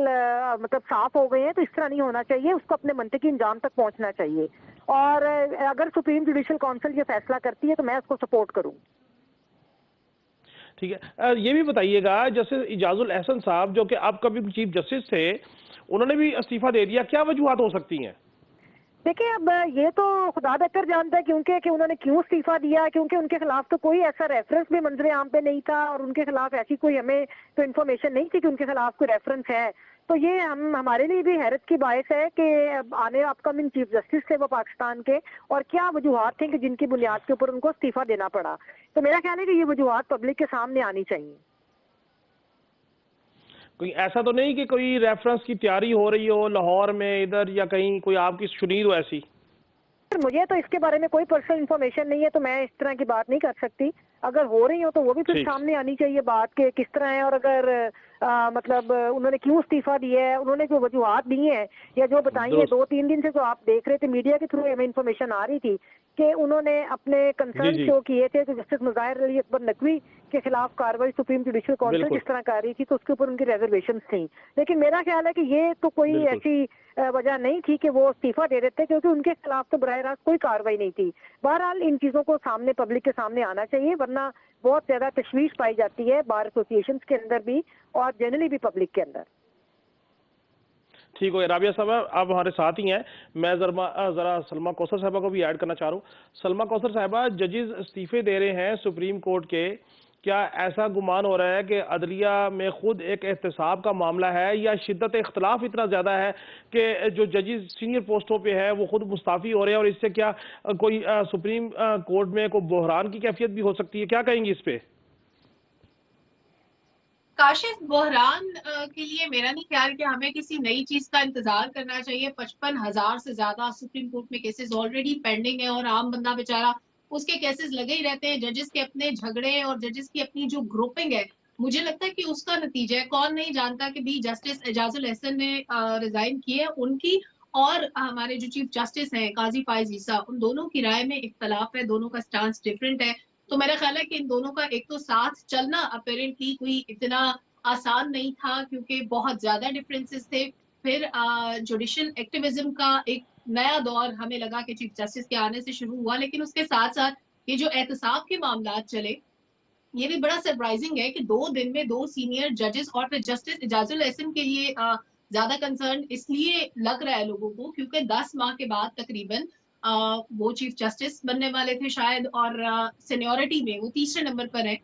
मतलब साफ हो गए हैं। तो इस तरह नहीं होना चाहिए, उसको अपने मंतकी इंजाम तक पहुंचना चाहिए। और अगर सुप्रीम जुडिशल काउंसिल ये फैसला करती है तो मैं उसको सपोर्ट करूँ। ठीक है, ये भी बताइएगा, जैसे इजाजुल एहसन साहब जो कि अब कभी चीफ जस्टिस थे, उन्होंने भी इस्तीफा दे दिया, क्या वजूहात हो सकती हैं? देखिए, अब ये तो खुदा बेहतर जानता है क्योंकि कि उन्होंने क्यों इस्तीफा दिया, क्योंकि उनके खिलाफ तो कोई ऐसा रेफरेंस भी मंजरे आम पे नहीं था और उनके खिलाफ ऐसी कोई हमें तो इन्फॉर्मेशन नहीं थी कि उनके खिलाफ कोई रेफरेंस है। तो ये हमारे लिए भी हैरत की बायस है कि आने अपकमिंग चीफ जस्टिस थे वो पाकिस्तान के, और क्या वजूहात थे कि जिनकी बुनियाद के ऊपर उनको इस्तीफा देना पड़ा। तो मेरा ख्याल है कि ये वजूहात पब्लिक के सामने आनी चाहिए। कोई ऐसा तो नहीं कि कोई रेफरेंस की तैयारी हो रही हो लाहौर में इधर, या कहीं कोई आपकी सुनीर हो ऐसी? मुझे तो इसके बारे में कोई पर्सनल इन्फॉर्मेशन नहीं है, तो मैं इस तरह की बात नहीं कर सकती। अगर हो रही हो तो वो भी फिर ठीक। सामने आनी चाहिए बात के किस तरह है, और अगर मतलब उन्होंने क्यों इस्तीफा दिया है, उन्होंने जो वजूहात दी हैं या जो बताई है, 2-3 दिन से जो आप देख रहे थे मीडिया के थ्रू हमें इन्फॉर्मेशन आ रही थी कि उन्होंने अपने कंसर्न जी। शो किए थे कि जस्टिस मुज़ाहिर अली अकबर नकवी के खिलाफ कार्रवाई सुप्रीम जुडिशल काउंसिल बिल्कुल। जिस तरह कर रही थी तो उसके ऊपर उनकी रिजर्वेशन थी। लेकिन मेरा ख्याल है कि ये तो कोई बिल्कुल। ऐसी वजह नहीं थी कि वो इस्तीफा दे देते, क्योंकि उनके खिलाफ तो बराह रास्त कोई कार्रवाई नहीं थी। बहरहाल इन चीजों को सामने पब्लिक के सामने आना चाहिए, वरना बहुत ज्यादा तशवीश पाई जाती है बार एसोसिएशन के अंदर भी और जनरली भी पब्लिक के अंदर। ठीक हो गया। राबिया साहब आप हमारे साथ ही हैं, मैं जरा सलमा कौसर साहबा को भी ऐड करना चाह रहा हूँ। सलमा कौसर साहबा, जजेस इस्तीफे दे रहे हैं सुप्रीम कोर्ट के, क्या ऐसा गुमान हो रहा है कि अदलिया में खुद एक एहतसाब का मामला है, या शिद्दत इख्तलाफ इतना ज़्यादा है कि जो जजेस सीनियर पोस्टों पे है वो खुद मुस्ताफ़ी हो रहे हैं, और इससे क्या कोई सुप्रीम कोर्ट में कोई बहरान की कैफियत भी हो सकती है? क्या कहेंगी इस पे? काशिफ, बहरान के लिए मेरा नहीं ख्याल कि हमें किसी नई चीज का इंतजार करना चाहिए। 55,000 से ज्यादा सुप्रीम कोर्ट में केसेस ऑलरेडी पेंडिंग है और आम बंदा बेचारा उसके केसेस लगे ही रहते हैं। जजेस के अपने झगड़े और जजेस की अपनी जो ग्रुपिंग है, मुझे लगता है कि उसका नतीजा है। कौन नहीं जानता कि भी जस्टिस एजाजुल एहसन ने रिजाइन किए, उनकी और हमारे जो चीफ जस्टिस हैं काजी फाइज ईसा, उन दोनों की राय में इख्तलाफ है, दोनों का स्टांस डिफरेंट है। तो मेरा ख्याल है कि इन दोनों का एक तो साथ चलना अपेरेंटली कोई इतना आसान नहीं था, क्योंकि बहुत ज्यादा डिफरेंसेस थे। फिर जुडिशियल एक्टिविज्म का एक नया दौर हमें लगा कि चीफ जस्टिस के आने से शुरू हुआ, लेकिन उसके साथ साथ ये जो एहतसाब के मामला चले, ये भी बड़ा सरप्राइजिंग है कि 2 दिन में 2 सीनियर जजेस और फिर जस्टिस इजाजुल एहसन के लिए ज्यादा कंसर्न इसलिए लग रहा है लोगों को क्योंकि 10 माह के बाद तकरीबन वो चीफ जस्टिस बनने वाले थे शायद, और सीनियोरिटी में वो तीसरे नंबर पर है।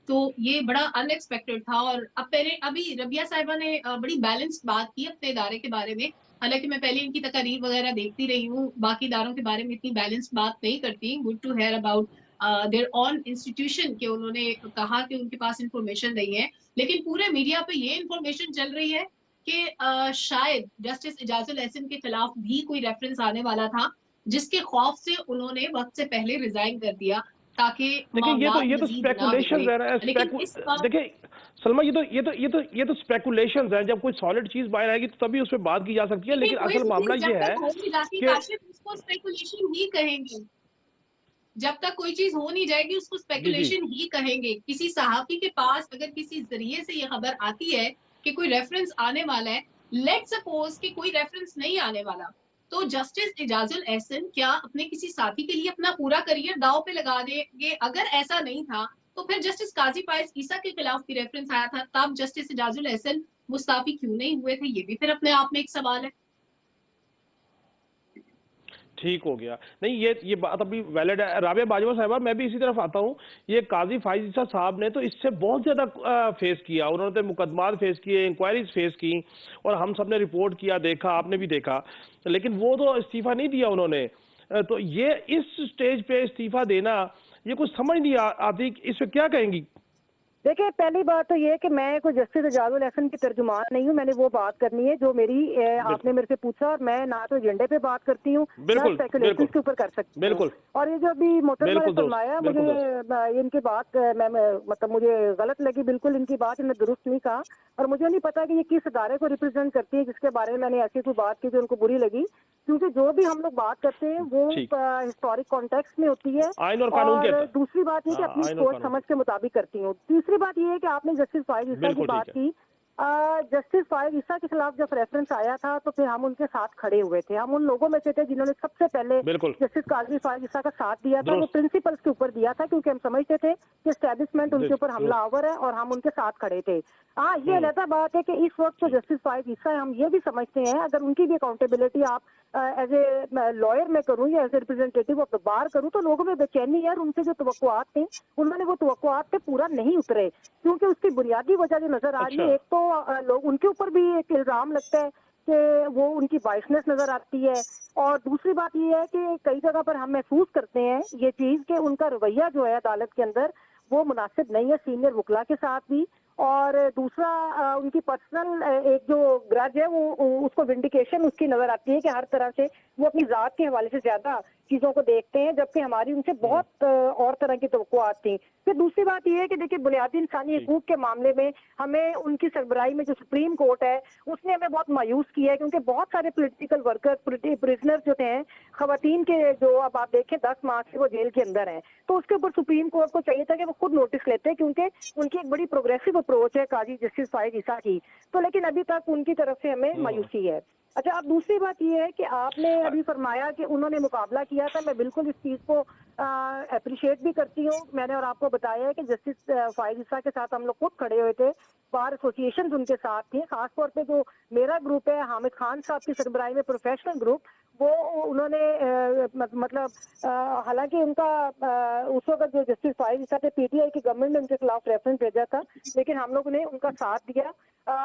तो ये बड़ा अनएक्सपेक्टेड था। और अभी रबिया साहिबा ने बड़ी बैलेंस्ड बात की अपने इदारे के बारे में। हालांकि मैं पहले इनकी तकारीर वगैरह देखती रही हूँ, बाकी इदारों के बारे में इतनी बैलेंस्ड बात नहीं करती। Good to hear about their on institution के उन्होंने कहा कि उनके पास इंफॉर्मेशन नहीं है, लेकिन पूरे मीडिया पे ये इंफॉर्मेशन चल रही है कि शायद जस्टिस इजाजुल एहसन के खिलाफ भी कोई रेफरेंस आने वाला था, जिसके खौफ से उन्होंने वक्त से पहले रिजाइन कर दिया ताकि देखिए मामलात ये तो मजीद ना स्पेकुलेशंस बिगड़े। है ना लेकिन इस बार देखिए सलमा, ये तो स्पेकुलेशंस हैं। जब कोई सॉलिड चीज बाहर आएगी तो तभी उस पे बात की जा सकती है, देखिए लेकिन कोई असल भी मामला चीज ये जब है तक हो नहीं जाती कि काशिफ, उसको स्पेकुलेशन ही कहेंगे। जब तक कोई चीज हो नहीं जाएगी उसको जी जी स्पेकुलेशन ही कहेंगे। किसी सहाफी के पास अगर किसी जरिए से ये खबर आती है कि कोई रेफरेंस आने वाला है, लेट सपोज कि कोई रेफरेंस नहीं आने वाला, तो जस्टिस इजाजुल एहसन क्या अपने किसी साथी के लिए अपना पूरा करियर दांव पे लगा देंगे? अगर ऐसा नहीं था तो फिर जस्टिस काजी फायज ईसा के खिलाफ भी रेफरेंस आया था, तब जस्टिस इजाजुल एहसन मुस्ताफी क्यों नहीं हुए थे? ये भी फिर अपने आप में एक सवाल है। ठीक हो गया। नहीं, ये बात अभी वैलिड है। राबिया बाजवा साहिबा, मैं भी इसी तरफ आता हूँ। ये काजी फाइज ईसा साहब ने तो इससे बहुत ज्यादा फेस किया। उन्होंने तो मुकदमात फेस किए, इंक्वायरीज फेस की, और हम सब ने रिपोर्ट किया, देखा, आपने भी देखा, लेकिन वो तो इस्तीफा नहीं दिया उन्होंने। तो ये इस स्टेज पे इस्तीफा देना, ये कुछ समझ नहीं आती। इस पे क्या कहेंगी? देखिए, पहली बात तो ये है कि मैं कोई जस्टिस इजाजुल एहसन की तर्जुमान नहीं हूँ। मैंने वो बात करनी है जो मेरी आपने बिल्कुल मेरे से पूछा, और मैं ना तो एजेंडे पे बात करती हूँ ना बिल्कुल स्पेकुलेशन बिल्कुल के ऊपर कर सकती हूँ। बिल्कुल और ये जो अभी मोहतरमा ने बिल्कुल दोस्त, फरमाया, मुझे बिल्कुल दोस्त। इनकी बात मतलब मुझे गलत लगी बिल्कुल। इनकी बात इन्होंने दुरुस्त नहीं कहा, और मुझे नहीं पता कि ये किस अदारे को रिप्रेजेंट करती है जिसके बारे में मैंने ऐसी कोई बात की जो उनको बुरी लगी। क्योंकि जो भी हम लोग बात करते हैं वो ठीक, हिस्टोरिक कॉन्टेक्स्ट में होती है। आइन और कानून के और दूसरी बात ये कि हाँ, अपनी आइन और सोच कानून समझ के मुताबिक करती हूँ। तीसरी बात ये है कि आपने जस्टिस फाइज ईसा की बिल्कुल बात ठीक है। की। जस्टिस फाइज ईसा के खिलाफ जब रेफरेंस आया था तो फिर हम उनके साथ खड़े हुए थे। हम उन लोगों में से थे जिन्होंने सबसे पहले बिल्कुल जस्टिस काजी फाइज ईसा का साथ दिया था। वो दुरुस्त प्रिंसिपल्स के ऊपर दिया था क्योंकि हम समझते थे कि एस्टेब्लिशमेंट उनके ऊपर दुरुस्त। हमलावर है, और हम उनके साथ खड़े थे। हाँ, ये हम्म, अलग बात है कि इस वक्त तो ठीक। जस्टिस फाइज ईसा है, हम ये भी समझते हैं अगर उनकी भी अकाउंटेबिलिटी आप एज ए लॉयर में करूं या as a representative of the bar करूं, तो लोगों में बेचैनी है। और उनसे जो तवक्कुआत थे, उन्होंने वो तवक्कुआत पे पूरा नहीं उतरे, क्योंकि उसकी बुनियादी वजह जो नजर आ रही अच्छा है, एक तो लोग उनके ऊपर भी एक इल्जाम लगता है कि वो उनकी बाइसनेस नजर आती है। और दूसरी बात ये है कि कई जगह पर हम महसूस करते हैं ये चीज कि उनका रवैया जो है अदालत के अंदर वो मुनासिब नहीं है सीनियर वकला के साथ भी। और दूसरा उनकी पर्सनल एक जो ग्रज है वो उसको विंडिकेशन उसकी नजर आती है कि हर तरह से वो अपनी जात के हवाले से ज्यादा चीजों को देखते हैं, जबकि हमारी उनसे बहुत और तरह की तवक्कुआत थी। फिर दूसरी बात यह है कि देखिए, बुनियादी इंसानी ठीक। हकूक के मामले में हमें उनकी सरबराही में जो सुप्रीम कोर्ट है उसने हमें बहुत मायूस किया है, क्योंकि बहुत सारे पोलिटिकल वर्कर प्रिजनर जो थे, खवातीन के, जो अब आप देखें 10 माह से वो जेल के अंदर हैं। तो उसके ऊपर सुप्रीम कोर्ट को चाहिए था कि वो खुद नोटिस लेते, क्योंकि उनकी एक बड़ी प्रोग्रेसिव अप्रोच है काजी जस्टिस फाइज ईसा की। तो लेकिन अभी तक उनकी तरफ से हमें मायूसी है। अच्छा, अब दूसरी बात यह है कि आपने अभी फरमाया कि उन्होंने मुकाबला किया था। मैं बिल्कुल इस चीज को अप्रिशिएट भी करती हूँ। मैंने और आपको बताया है कि जस्टिस फाइज ईसा के साथ हम लोग खुद खड़े हुए थे, बार एसोसिएशन उनके साथ थी। खासतौर पे जो मेरा ग्रुप है, हामिद खान साहब की सरबराही में प्रोफेशनल ग्रुप, वो उन्होंने मतलब हालांकि उनका उस वक्त जो जस्टिस फाइज ईसा थे, पीटीआई की गवर्नमेंट ने उनके खिलाफ रेफरेंस भेजा था, लेकिन हम लोगों ने उनका साथ दिया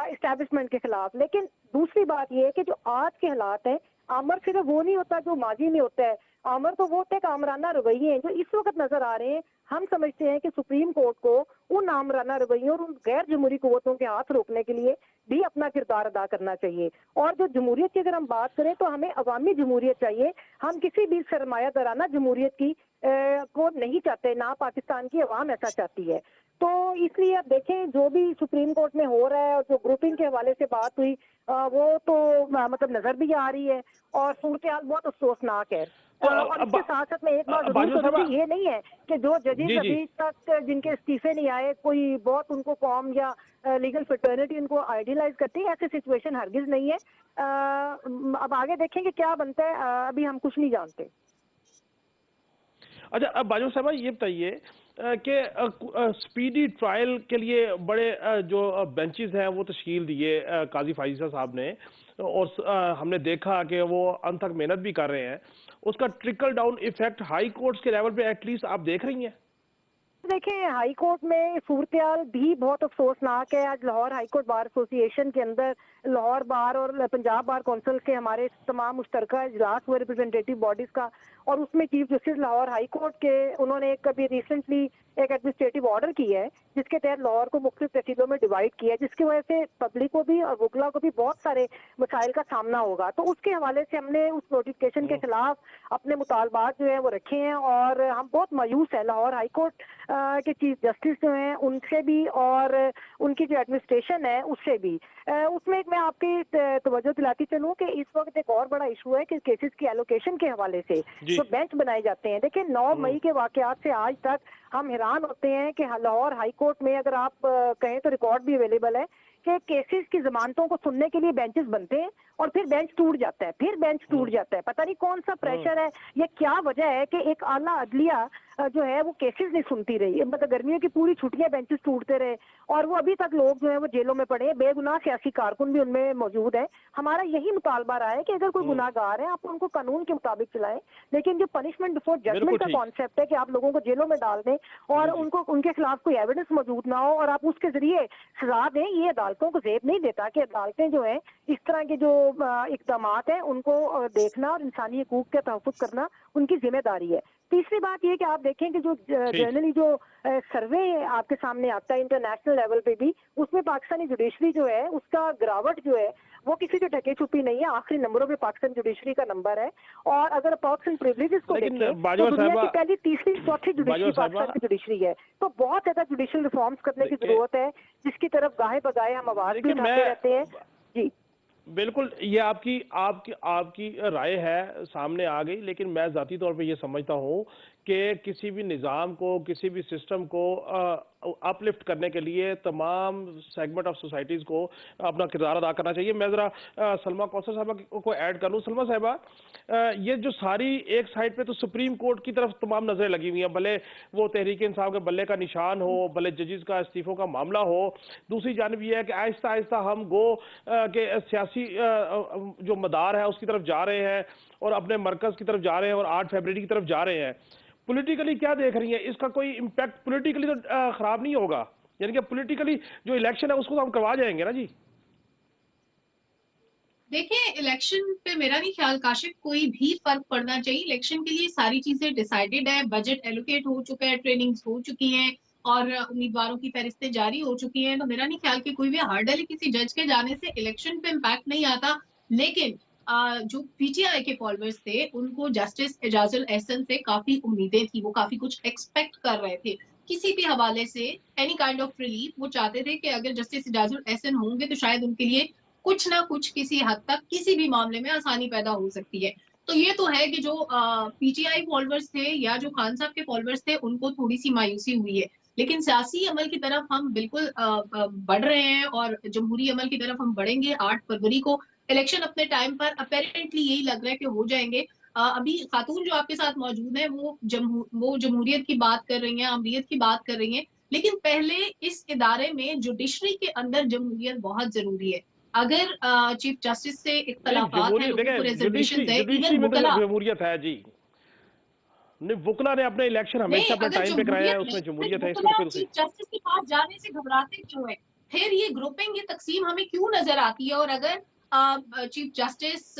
इस्टेब्लिशमेंट के खिलाफ। लेकिन दूसरी बात यह है कि जो आज के हालात हैं, आमर सिर्फ वो नहीं होता जो माजी में होता है। आमर तो वो होते आमराना रवैये हैं जो इस वक्त नजर आ रहे हैं। हम समझते हैं कि सुप्रीम कोर्ट को उन आमराना रवैयों और उन गैर जमहूरी कुव्वतों के हाथ रोकने के लिए भी अपना किरदार अदा करना चाहिए। और जो जमहूरियत की अगर हम बात करें तो हमें अवामी जमहूरियत चाहिए। हम किसी भी सरमायादाराना जमहूरियत की को नहीं चाहते, ना पाकिस्तान की अवाम ऐसा चाहती है। तो इसलिए आप देखें जो भी सुप्रीम कोर्ट में हो रहा है, और जो ग्रुपिंग के हवाले से बात हुई, वो तो मतलब नजर भी आ रही है, और सूरत हाल बहुत अफसोसनाक है। तो और इसके साथ साथ मैं एक बात जरूर बाजवा करूंगी, साहब, ये नहीं है कि जो जजेस जी जी अभी तक जिनके इस्तीफे नहीं आए, कोई बहुत उनको कॉम या लीगल फ्रेटर्निटी उनको आइडियलाइज करती है, ऐसी सिचुएशन हरगिज नहीं है। अब आगे देखेंगे क्या बनता है, अभी हम कुछ नहीं जानते। अच्छा, अब बाजवा साहब ये बताइए कि स्पीडी ट्रायल के लिए बड़े जो बेंचेस हैं वो तश्कील दिए काजी फाइजा साहब ने, और हमने देखा कि वो अंत तक मेहनत भी कर रहे हैं। उसका trickle down effect high courts के लेवल पे एटलीस्ट आप देख रही हैं? देखिए, हाई कोर्ट में सूरत भी बहुत अफसोसनाक है। आज Lahore high court bar association के अंदर लाहौर बार और पंजाब बार काउंसिल के हमारे तमाम मुश्तरका इजलास हुए रिप्रेजेंटेटिव बॉडीज का, और उसमें chief justice Lahore high court के उन्होंने कभी रिसेंटली एक एडमिनिस्ट्रेटिव ऑर्डर की है जिसके तहत लाहौर को मुख्तलिफ तहसीलों में डिवाइड किया है, जिसकी वजह से पब्लिक को भी और वकला को भी बहुत सारे मसाइल का सामना होगा। तो उसके हवाले से हमने उस नोटिफिकेशन के खिलाफ अपने मुतालबात जो है वो रखे हैं और हम बहुत मायूस है लाहौर हाई कोर्ट के चीफ जस्टिस जो हैं उनसे भी और उनकी जो एडमिनिस्ट्रेशन है उससे भी। उसमें मैं आपकी तवज्जो दिलाती चलूं कि इस वक्त एक और बड़ा इशू है कि केसेस की एलोकेशन के हवाले से जी। जो बेंच बनाए जाते हैं। देखिए 9 मई के वाकयात से आज तक हम हैरान होते हैं कि लाहौर हाई कोर्ट में अगर आप कहें तो रिकॉर्ड भी अवेलेबल है कि केसेस की जमानतों को सुनने के लिए बेंचेस बनते हैं और फिर बेंच टूट जाता है, फिर बेंच टूट जाता है। पता नहीं कौन सा प्रेशर है या क्या वजह है कि एक आला अदलिया जो है वो केसेस नहीं सुनती रही, मतलब गर्मियों की पूरी छुट्टियां बेंचेस टूटते रहे और वो अभी तक लोग जो है वो जेलों में पड़े हैं, बेगुनाह सियासी कारकुन भी उनमें मौजूद है। हमारा यही मुतालबा रहा है कि अगर कोई गुनाहगार है आप उनको कानून के मुताबिक चलाएं, लेकिन जो पनिशमेंट बिफोर जजमेंट का ठीक। कॉन्सेप्ट है कि आप लोगों को जेलों में डाल दें और उनको उनके खिलाफ कोई एविडेंस मौजूद ना हो और आप उसके जरिए सजा दें, ये अदालतों को जेब नहीं देता कि अदालतें जो है इस तरह के जो इकदाम है उनको देखना और इंसानी हकूक के तहफ़्फ़ुज़ करना उनकी जिम्मेदारी है। तीसरी बात ये कि आप देखें कि जो जनरली जो सर्वे आपके सामने आता है इंटरनेशनल लेवल पे भी, उसमें पाकिस्तानी जुडिशरी जो है उसका गिरावट जो है वो किसी से ढके छुपी नहीं है। आखिरी नंबरों पे पाकिस्तान जुडिशरी का नंबर है और अगर पॉक्स एंड प्रिविलेजेस को लेकिन देखें बाजवा तो दुनिया साहिबा- की पहली, तीसरी, चौथी जुडिशरी पाकिस्तान की जुडिशरी है। तो बहुत ज्यादा जुडिशल रिफॉर्म्स करने की जरूरत है जिसकी तरफ गाहे बगाहे हम आवाज भी उठाते रहते हैं। जी बिल्कुल, ये आपकी आपकी आपकी राय है, सामने आ गई, लेकिन मैं ज़ाती तौर पे ये समझता हूँ कि किसी भी निज़ाम को, किसी भी सिस्टम को अपलिफ्ट करने के लिए तमाम सेगमेंट ऑफ सोसाइटीज़ को अपना किरदार अदा करना चाहिए। मैं ज़रा सलमा कौसर साहबा को ऐड कर लूँ। सलमा साहिबा, ये जो सारी एक साइड पे तो सुप्रीम कोर्ट की तरफ तमाम नज़रें लगी हुई हैं, भले वो तहरीक इंसाफ के बल्ले का निशान हो, भले जजेस का इस्तीफ़ों का मामला हो। दूसरी जानब ये है कि आहिस्ता आहिस्ता हम के सियासी जो मदार है उसकी तरफ जा रहे हैं और अपने मरकज़ की तरफ जा रहे हैं और 8 फरवरी की तरफ जा रहे हैं। पॉलिटिकली क्या देख रही हैं? इसका कोई इम्पैक्ट पॉलिटिकली तो खराब नहीं होगा, यानी कि पॉलिटिकली जो इलेक्शन है उसको तो हम करवा जाएंगे ना जी। देखिए, इलेक्शन पे मेरा नहीं ख्याल काशिफ कोई भी फर्क पड़ना चाहिए। इलेक्शन के लिए सारी चीजें डिसाइडेड है, बजट एलोकेट हो चुका है, ट्रेनिंग्स हो चुकी हैं और उम्मीदवारों की फहरिस्तें जारी हो चुकी हैं। तो मेरा नहीं ख्याल कि कोई भी हर्डल किसी जज के जाने से इलेक्शन पे इम्पैक्ट नहीं आता। लेकिन जो पीटीआई के फॉलोअर्स थे उनको जस्टिस एजाजुल एहसन से काफी उम्मीदें थी, वो काफी कुछ एक्सपेक्ट कर रहे थे किसी भी हवाले से। एनी काइंड ऑफ रिलीफ वो चाहते थे कि अगर जस्टिस एजाजुल एहसन होंगे तो शायद उनके लिए कुछ ना कुछ किसी हद तक किसी भी मामले में आसानी पैदा हो सकती है। तो ये तो है कि जो पीटीआई फॉलोअर्स थे या जो खान साहब के फॉलोअर्स थे उनको थोड़ी सी मायूसी हुई है, लेकिन सियासी अमल की तरफ हम बिल्कुल बढ़ रहे हैं और जमहूरी अमल की तरफ हम बढ़ेंगे। 8 फरवरी को इलेक्शन अपने टाइम पर अपेरेंटली यही लग रहा है कि हो जाएंगे। अभी खातून जो आपके साथ मौजूद है वो जमहूरियत की बात कर रही हैं, अमरीयत की बात कर रही हैं, लेकिन पहले इस इदारे में जुडिशरी के अंदर जमहूरियत बहुत जरूरी है। अगर चीफ जस्टिस से इख्तलाफात हैं, लोगों को रिजर्वेशन है, जुडिशरी इवन में तो वकला जमहूरियत है जी। नहीं, वकला ने अपने इलेक्शन नहीं, हमेशा अपने अगर टाइम पे कराया है, जमहूरियत उसमें है जमहूरियत फिर है, इसको वकला फिर चीफ जस्टिस के पास जाने से घबराते क्यों है? फिर ये ग्रुपिंग, ये तकसीम हमें क्यों नजर आती है? और अगर चीफ जस्टिस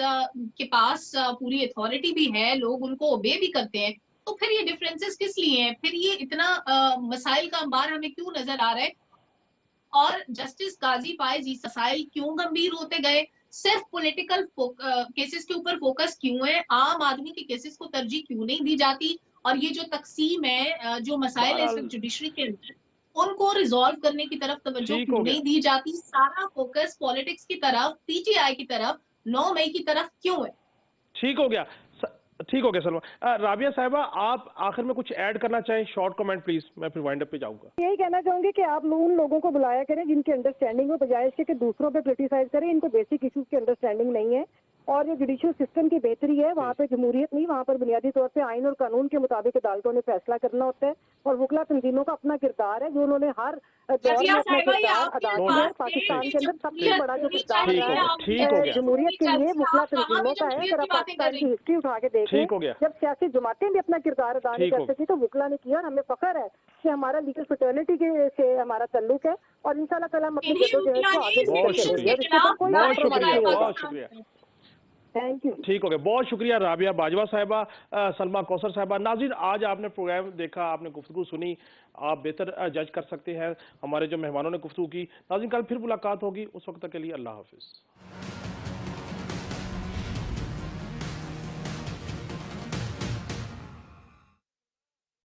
के पास पूरी अथॉरिटी भी है, लोग उनको ओबे भी करते हैं, तो फिर ये डिफरेंसेस किस लिए हैं? फिर ये इतना मसाइल का अंबार हमें क्यों नजर आ रहा है? और जस्टिस काजी फायज मसाइल क्यों गंभीर होते गए? सिर्फ पॉलिटिकल केसेस के ऊपर फोकस क्यों है? आम आदमी के केसेस को तरजीह क्यों नहीं दी जाती? और ये जो तकसीम है, जो मसाइल है इस बहरहाल वक्त जुडिशरी के अंदर, उनको रिजॉल्व करने की तरफ तवज्जो ठीक क्यों हो गया। नहीं दी जाती? सारा फोकस पॉलिटिक्स की तरफ, पीटीआई की तरफ, 9 मई की तरफ क्यों है? ठीक हो गया। ठीक हो गया सलमा। राबिया साहिबा, आप आखिर में कुछ ऐड करना चाहें? शॉर्ट कमेंट प्लीज, मैं फिर वाइंड अप पे जाऊंगा। यही कहना चाहूंगी कि आप उन लोगों को बुलाया करें जिनकी अंडरस्टैंडिंग हो, बजाय इसके कि दूसरों पे क्रिटिसाइज करें। इनको बेसिक इश्यूज की अंडरस्टैंडिंग नहीं है और जो जुडिशियल सिस्टम की बेहतरी है वहाँ पे जमहूरियत नहीं, वहाँ पर बुनियादी तौर पे आइन और कानून के मुताबिक अदालतों ने फैसला करना होता है और वकला तंजीमों का अपना किरदार है जो उन्होंने हर दौर में अपना किरदार अदा किया है। पाकिस्तान के अंदर सबसे बड़ा जो किरदार रहा है जमहूरियत के लिए वकला तंजीमों का है। अगर आप पाकिस्तान की हिस्ट्री उठा के देखें, ठीक हो गया। जब सियासी जमातें भी अपना किरदार अदा नहीं कर सकी तो वकला ने किया और हमें फख्र है कि हमारा लीगल फ्रेटर्निटी के से हमारा ताल्लुक है और इंशाल्लाह ताला हम अपनी जद्दोजहद को आगे बहुत लेकर चलेंगे और इसके ऊपर कोई बहुत compromise नहीं होगा। शुक्रिया। Thank you. ठीक हो गया, बहुत शुक्रिया राबिया बाजवा साहिबा, सलमा कौसर साहिबा। नाज़रीन, आज आपने प्रोग्राम देखा, आपने गुफ्तगू सुनी, आप बेहतर जज कर सकते हैं हमारे जो मेहमानों ने गुफ्तगू की। नाज़रीन, कल फिर मुलाकात होगी, उस वक्त तक के लिए अल्लाह हाफिज़।